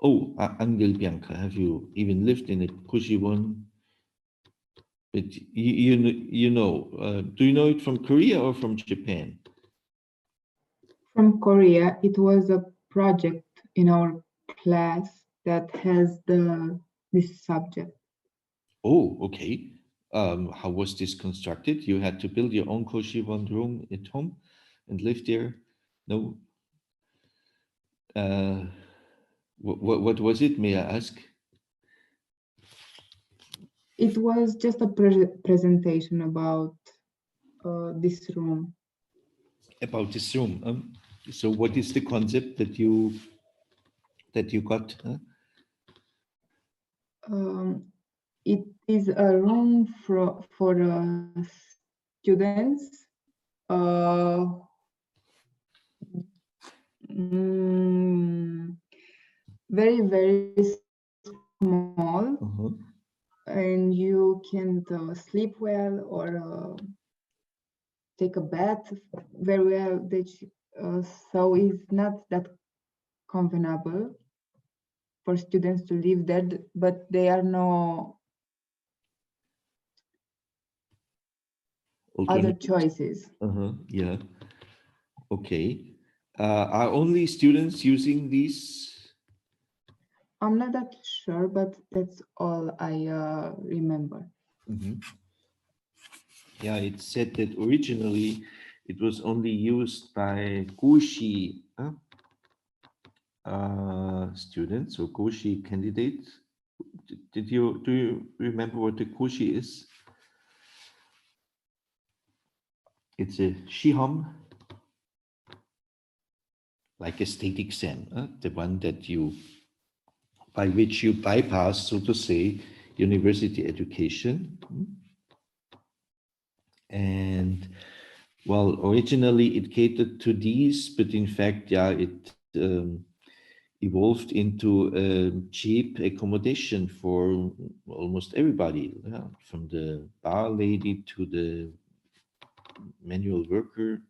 [SPEAKER 2] Oh, Angel Bianca, have you even lived in a Kushi one? But you know, do you know it from Korea or from Japan?
[SPEAKER 4] From Korea. It was a project in our class that has this subject.
[SPEAKER 2] Oh, okay. How was this constructed? You had to build your own Koshibon room at home and live there? No? What was it, may I ask?
[SPEAKER 4] It was just a presentation about this room.
[SPEAKER 2] About this room. So what is the concept that you got?
[SPEAKER 4] It is a room for students. Very, very small, and you can sleep well or take a bath very well. So it's not that convenable for students to live there, but there are no other choices.
[SPEAKER 2] Yeah. Okay. Are only students using these?
[SPEAKER 4] I'm not that sure, but that's all I remember.
[SPEAKER 2] Yeah, it said that originally it was only used by Gushi students or Gushi candidates. Do you remember what the Gushi is? It's a Shihom, like a state exam, the one that by which you bypass, so to say, university education. And well, originally it catered to these, but in fact, yeah, it evolved into a cheap accommodation for almost everybody, from the bar lady to the manual worker.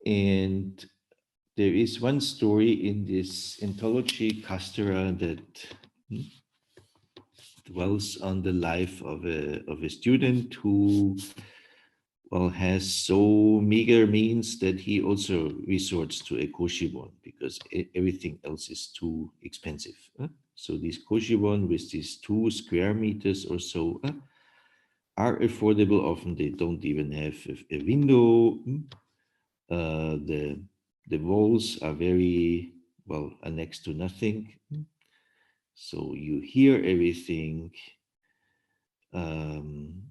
[SPEAKER 2] And there is one story in this anthology, Castera, that dwells on the life of a student who, well, has so meager means that he also resorts to a koshibon because everything else is too expensive. So these koshibon with these 2 square meters or so are affordable. Often they don't even have a window. The walls are very, well, are next to nothing. So you hear everything.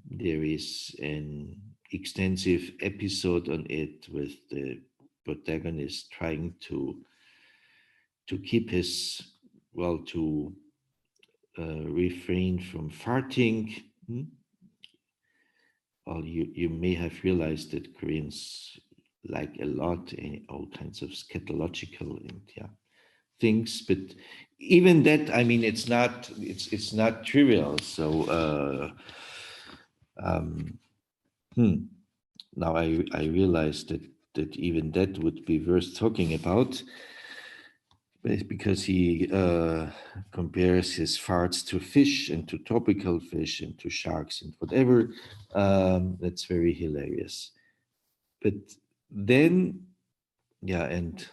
[SPEAKER 2] There is an extensive episode on it with the protagonist trying to keep his, well, to refrain from farting. Well, you may have realized that Koreans like a lot all kinds of scatological and things, but even that, I mean, it's not trivial. So now I realized that even that would be worth talking about, because he compares his farts to fish and to tropical fish and to sharks and whatever. That's very hilarious. But then, and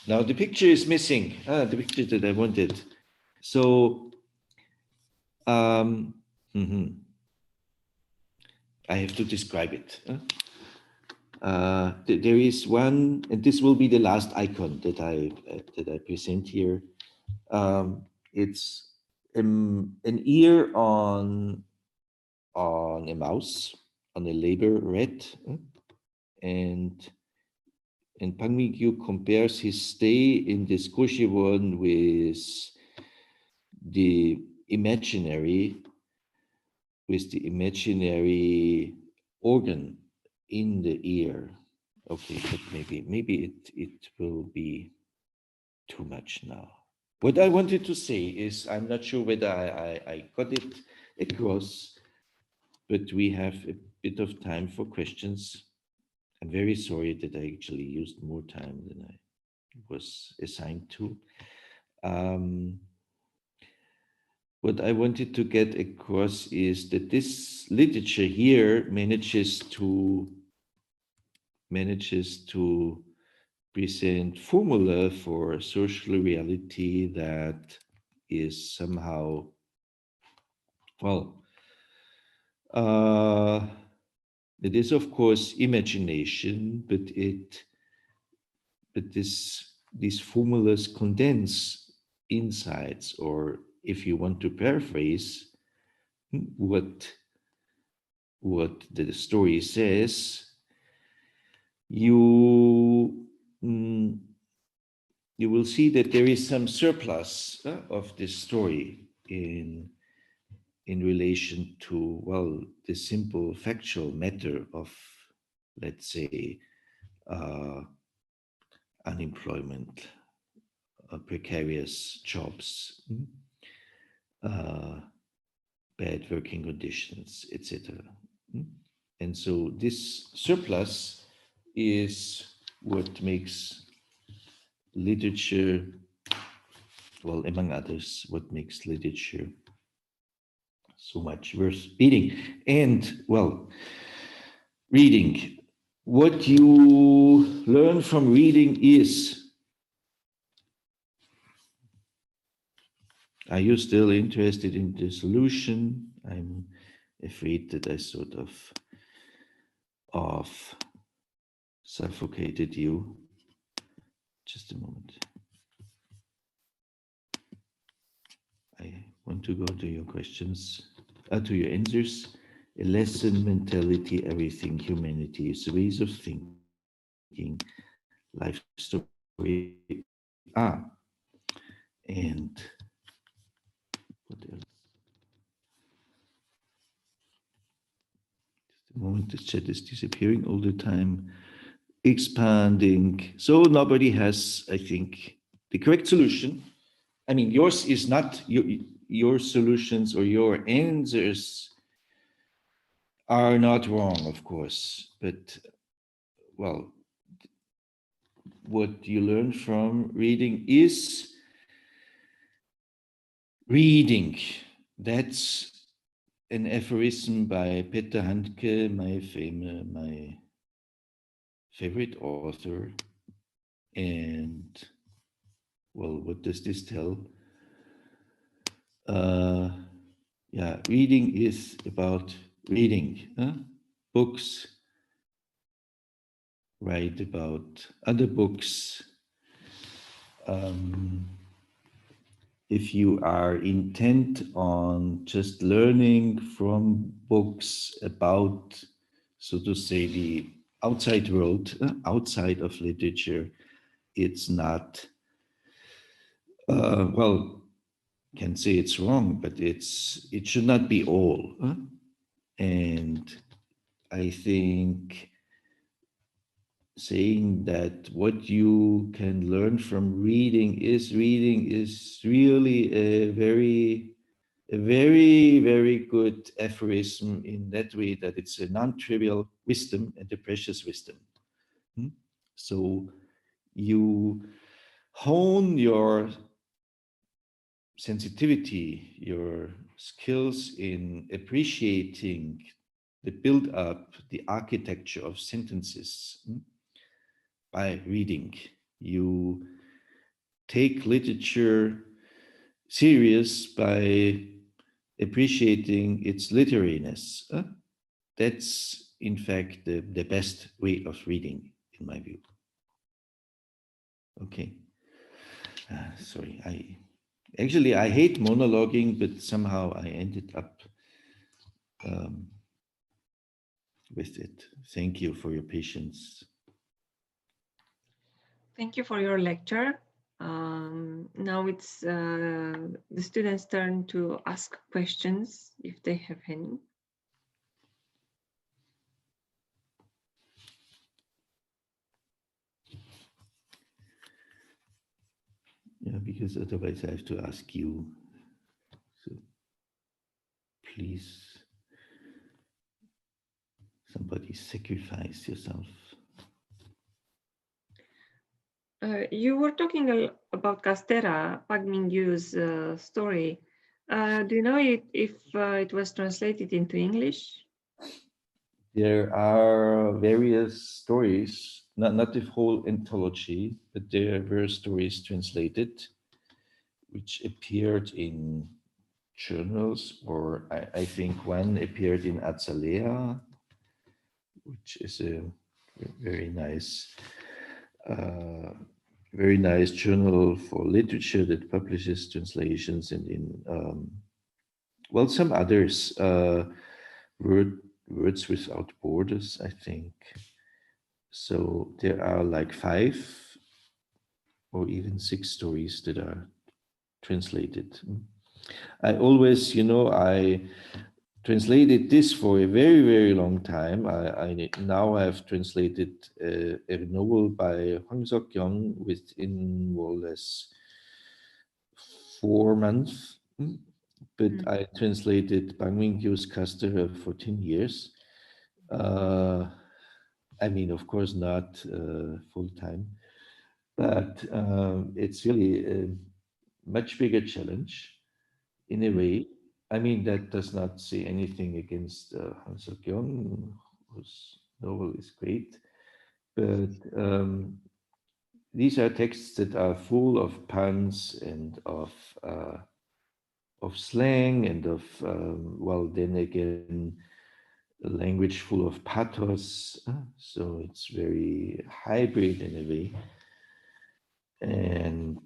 [SPEAKER 2] now the picture is missing. The picture that I wanted. So I have to describe it. There is one, and this will be the last icon that I present here. It's an ear on a mouse, on a labor rat, and Pang Mingyu compares his stay in the Squishy with the imaginary organ in the ear. Okay, but maybe it will be too much now. What I wanted to say is, I'm not sure whether I got it across, but we have a bit of time for questions. I'm very sorry that I actually used more time than I was assigned to. What I wanted to get across is that this literature here manages to present formula for social reality that is somehow, well, it is of course imagination, but these formulas condense insights, or if you want to paraphrase what the story says, you will see that there is some surplus of this story in relation to, well, the simple factual matter of, let's say, unemployment, precarious jobs, bad working conditions, etc. And so this surplus is what makes literature, well, among others, what makes literature so much worth reading. And, well, reading. What you learn from reading is, are you still interested in the solution? I'm afraid that I sort of suffocated you. Just a moment. I want to go to your questions, to your answers. A lesson, mentality, everything, humanity, ways of thinking, life story. And what else? Just a moment, the chat is disappearing all the time. Expanding. So nobody has, I think, the correct solution. I mean, yours is not, your solutions or your answers are not wrong, of course, but, well, what you learn from reading is reading. That's an aphorism by Peter Handke, my favorite author. And, well, what does this tell? Reading is about reading, books, write about other books, if you are intent on just learning from books about, so to say, the outside world, outside of literature, it's not, well, can say it's wrong, but it should not be all. And I think saying that what you can learn from reading is really a very, very good aphorism in that way that it's a non-trivial wisdom and a precious wisdom. So you hone your sensitivity, your skills in appreciating the build-up, the architecture of sentences by reading. You take literature serious by appreciating its literariness. That's, in fact, the best way of reading, in my view. Okay. Sorry, I hate monologuing, but somehow I ended up with it. Thank you for your patience.
[SPEAKER 1] Thank you for your lecture. Now it's the students' turn to ask questions if they have any.
[SPEAKER 2] Yeah, because otherwise I have to ask you. So please, somebody sacrifice yourself.
[SPEAKER 1] You were talking about Castera, Pag Mingyu's story. Do you know if it was translated into English?
[SPEAKER 2] There are various stories, not the whole anthology, but there were stories translated, which appeared in journals, or I think one appeared in Azalea, which is a very nice journal for literature that publishes translations, and in well, some others, Words Without Borders, I think. So there are like 5 or even 6 stories that are translated. I always, I translated this for a very, very long time. I now have translated a novel by Hwang Sok-kyung within more or less 4 months. But I translated Bang Ming-kyu's Castera for 10 years. I mean, of course, not full time, but it's really a much bigger challenge in a way. I mean, that does not say anything against Hwang Sok-kyung, whose novel is great, but these are texts that are full of puns and of slang and of, well, then again, a language full of pathos. So it's very hybrid in a way. And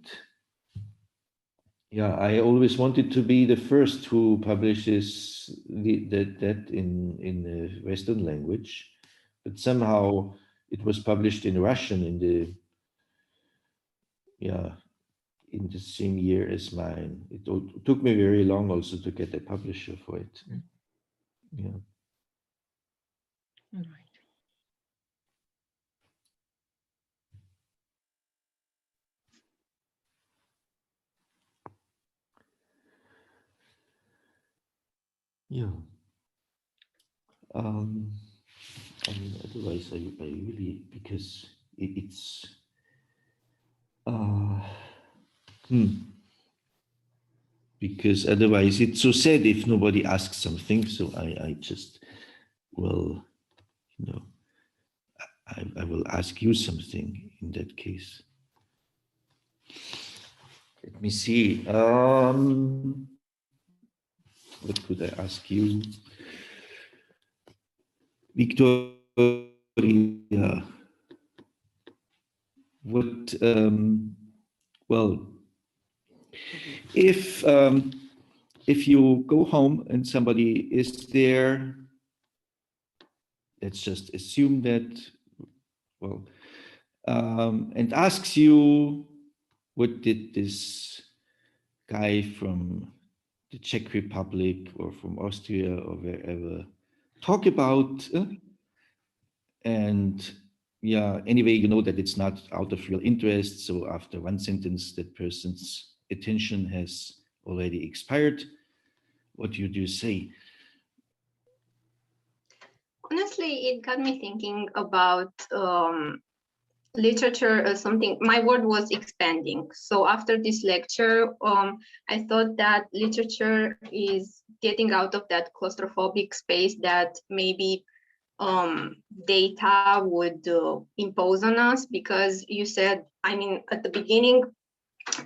[SPEAKER 2] yeah, I always wanted to be the first who publishes that in a Western language, but somehow it was published in Russian in the same year as mine. It took me very long also to get a publisher for it. Yeah.
[SPEAKER 1] All right.
[SPEAKER 2] Yeah. I mean, otherwise, I really, because it's because otherwise it's so sad if nobody asks something. So I just, well, I will ask you something in that case. Let me see. What could I ask you? Victoria, what, well, If you go home and somebody is there, let's just assume that, well, and asks you, what did this guy from the Czech Republic or from Austria or wherever talk about? And yeah, anyway, you know that it's not out of real interest. So after one sentence, that person's attention has already expired. What do you say?
[SPEAKER 5] Honestly, it got me thinking about literature as something. My world was expanding. So after this lecture, I thought that literature is getting out of that claustrophobic space that maybe data would impose on us, because you said, I mean, at the beginning,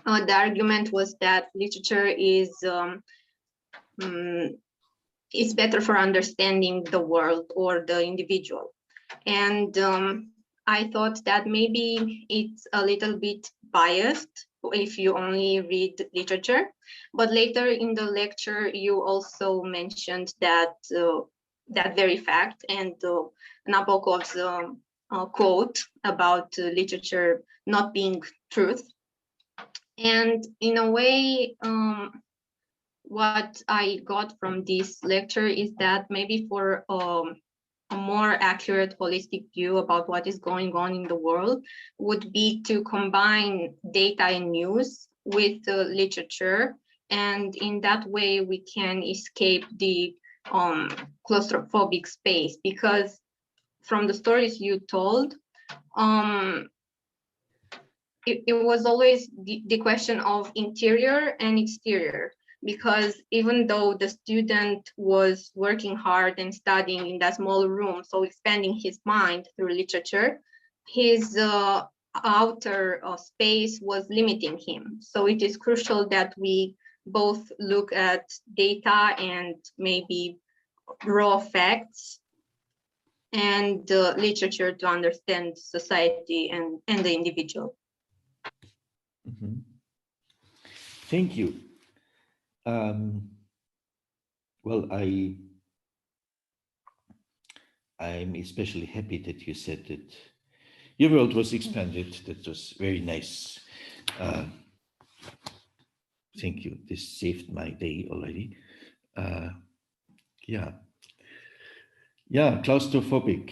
[SPEAKER 5] the argument was that literature is better for understanding the world or the individual. And I thought that maybe it's a little bit biased if you only read literature. But later in the lecture, you also mentioned that that very fact, and Nabokov's quote about literature not being truth. And in a way, what I got from this lecture is that maybe for a more accurate, holistic view about what is going on in the world would be to combine data and news with literature. And in that way, we can escape the claustrophobic space, because from the stories you told, it was always the question of interior and exterior, because even though the student was working hard and studying in that small room, so expanding his mind through literature, his outer space was limiting him. So it is crucial that we both look at data and maybe raw facts and literature to understand society and the individual.
[SPEAKER 2] Mm-hmm. Thank you. Well, I'm especially happy that you said that your world was expanded. That was very nice. Thank you. This saved my day already. Yeah, claustrophobic.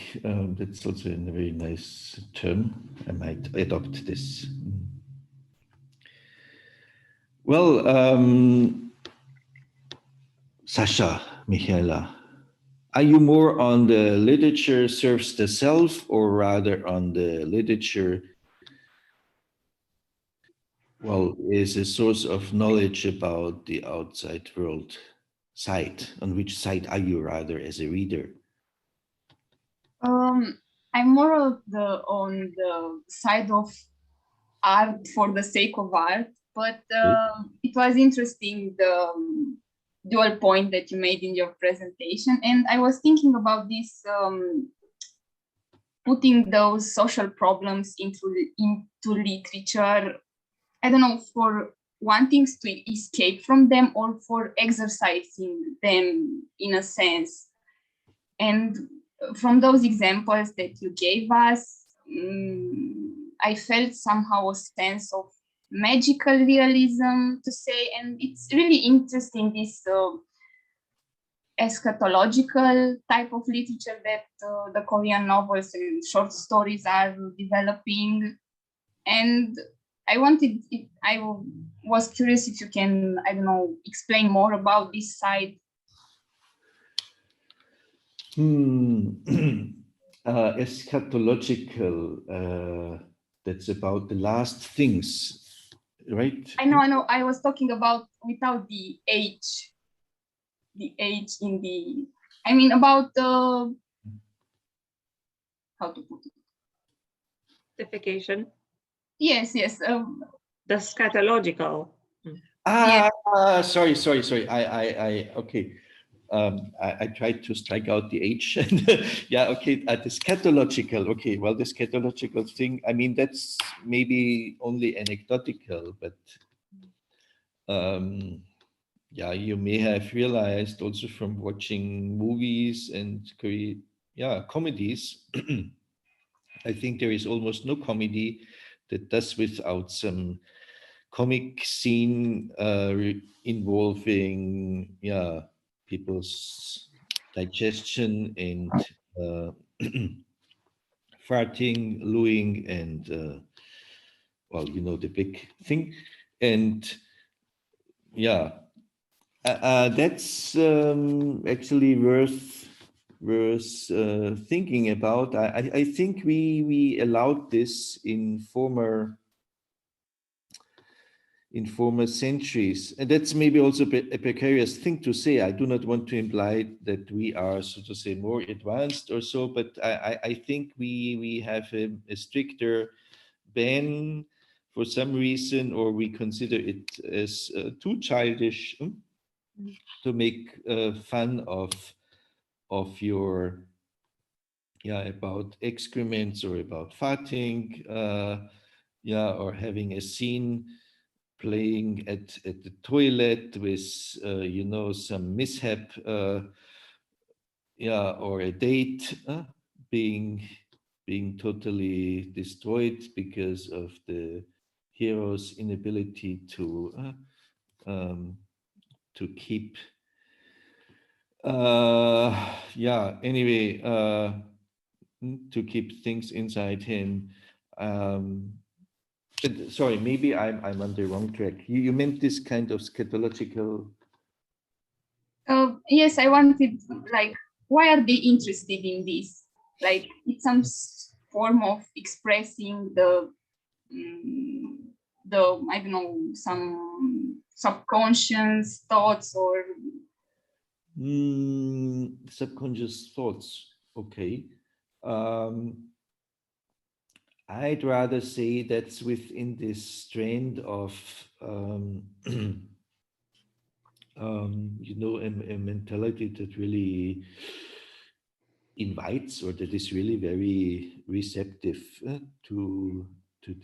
[SPEAKER 2] That's also a very nice term. I might adopt this. Well, Sasha, Michaela, are you more on the literature serves the self, or rather on the literature, well, is a source of knowledge about the outside world side? On which side are you rather as a reader?
[SPEAKER 6] I'm more on the side of art for the sake of art, but it was interesting the dual point that you made in your presentation, and I was thinking about this, putting those social problems into literature. I don't know, for wanting to escape from them or for exercising them in a sense. And from those examples that you gave us, I felt somehow a sense of magical realism, to say, and it's really interesting, this eschatological type of literature that the Korean novels and short stories are developing. And I was curious if you can, I don't know, explain more about this side.
[SPEAKER 2] Eschatological, that's about the last things, right?
[SPEAKER 6] I know. I was talking about without the H in the, I mean, about how to put it?
[SPEAKER 1] Certification.
[SPEAKER 6] Yes.
[SPEAKER 1] The scatological.
[SPEAKER 2] Sorry. Okay. I tried to strike out the H. Yeah, okay. The scatological. Okay, well, the scatological thing, I mean, that's maybe only anecdotal, but yeah, you may have realized also from watching movies and comedies, I think there is almost no comedy that does without some comic scene involving people's digestion and farting, looing, and well, you know, the big thing. And yeah, that's actually worth thinking about. I think we allowed this in former centuries, and that's maybe also a precarious thing to say. I do not want to imply that we are, so to say, more advanced or so, but I think we have a stricter ban for some reason, or we consider it as too childish to make fun of your about excrements or about farting, or having a scene playing at the toilet with you know, some mishap, or a date being totally destroyed because of the hero's inability to keep anyway, to keep things inside him. But sorry, maybe I'm on the wrong track. You meant this kind of scatological.
[SPEAKER 6] Yes, I wanted, like, why are they interested in this? Like, it's some form of expressing the I don't know, some subconscious thoughts or
[SPEAKER 2] Subconscious thoughts. Okay. I'd rather say that's within this trend of you know, a mentality that really invites, or that is really very receptive to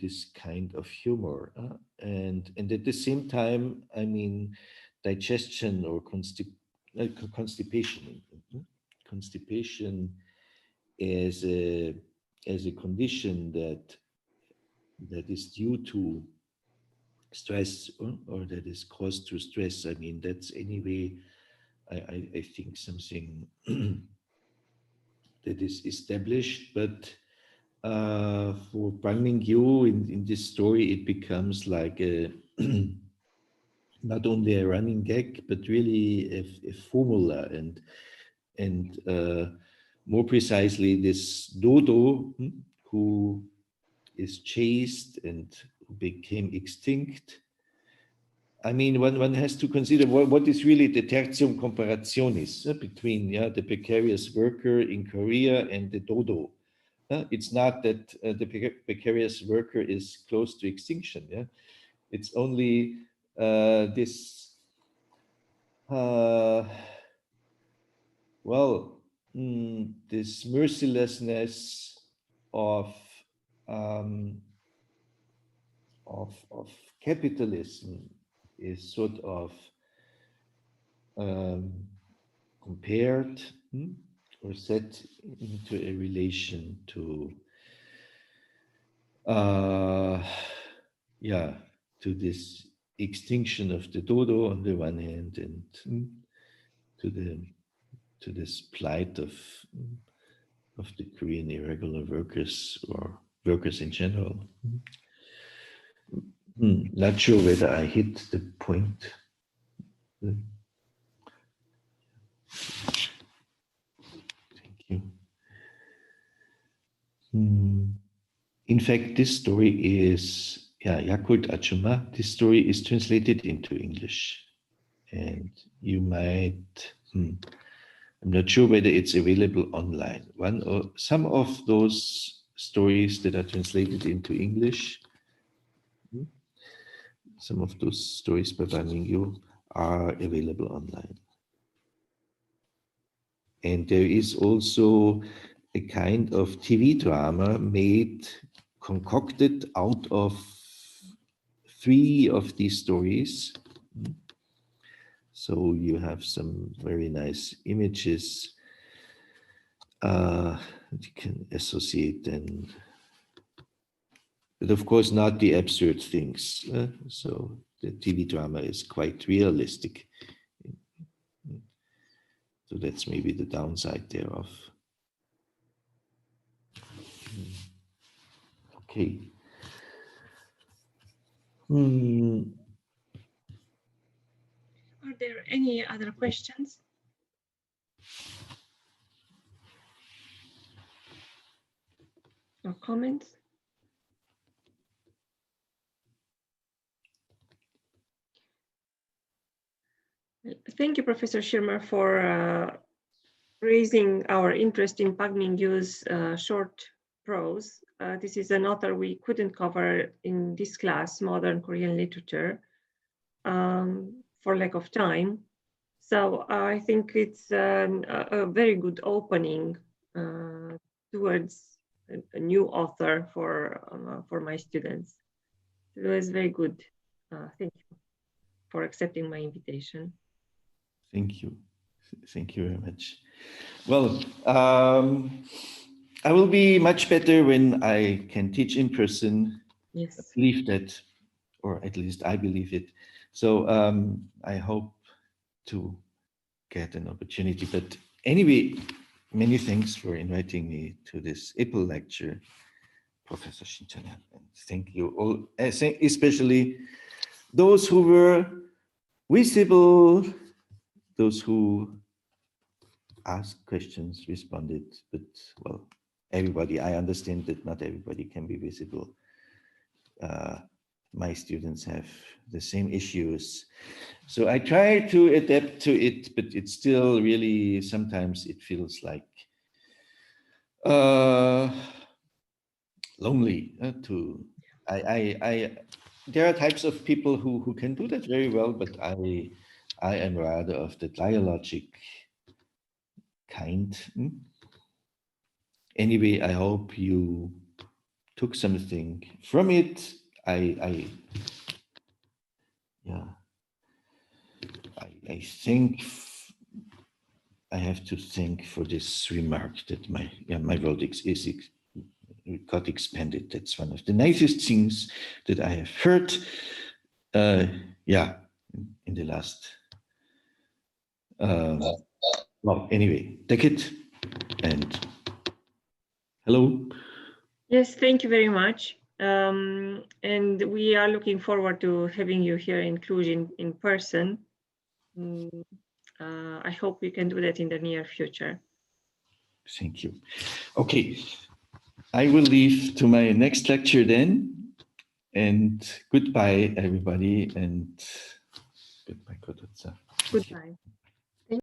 [SPEAKER 2] this kind of humor, and at the same time, I mean, digestion or constipation as a condition that is due to stress, or that is caused through stress. I mean, that's anyway, I think something that is established, but for Browning Yu in this story, it becomes like a not only a running gag, but really a formula, and more precisely, this dodo who is chased and who became extinct. I mean, one has to consider what is really the tertium comparationis between the precarious worker in Korea and the dodo. It's not that the precarious worker is close to extinction. Yeah, it's only this. This mercilessness of capitalism is sort of compared or set into a relation to to this extinction of the dodo on the one hand, and to this plight of the Korean irregular workers, or workers in general. Not sure whether I hit the point. Thank you. In fact, this story is, Yakult Achuma, this story is translated into English. And you might, I'm not sure whether it's available online. One or some of those stories that are translated into English, some of those stories by Browning Yu are available online. And there is also a kind of TV drama concocted out of 3 of these stories, So you have some very nice images you can associate, and but of course not the absurd things. So the TV drama is quite realistic. So that's maybe the downside thereof. Okay.
[SPEAKER 1] Are there any other questions? Or comments? Thank you, Professor Schirmer, for raising our interest in Pag Mingyu's short prose. This is an author we couldn't cover in this class, Modern Korean Literature, for lack of time. So I think it's a very good opening towards a new author for my students. It was very good. Thank you for accepting my invitation.
[SPEAKER 2] Thank you. Thank you very much. Well, I will be much better when I can teach in person.
[SPEAKER 1] Yes.
[SPEAKER 2] I believe that, or at least I believe it. So I hope to get an opportunity. But anyway, many thanks for inviting me to this EPEL lecture, Professor Schirmer. And thank you all, especially those who were visible, those who asked questions, responded, but well, everybody, I understand that not everybody can be visible. My students have the same issues. So I try to adapt to it, but it's still really, sometimes it feels like lonely there are types of people who can do that very well, but I am rather of the dialogic kind. Anyway, I hope you took something from it. I think I have to thank for this remark that my world got expanded. That's one of the nicest things that I have heard. In the last. Well, anyway, take it and hello.
[SPEAKER 1] Yes, thank you very much. And we are looking forward to having you here in Cluj in person. I hope we can do that in the near future.
[SPEAKER 2] Thank you. Okay, I will leave to my next lecture then. And goodbye, everybody. And goodbye, Kodotsa.
[SPEAKER 1] Goodbye.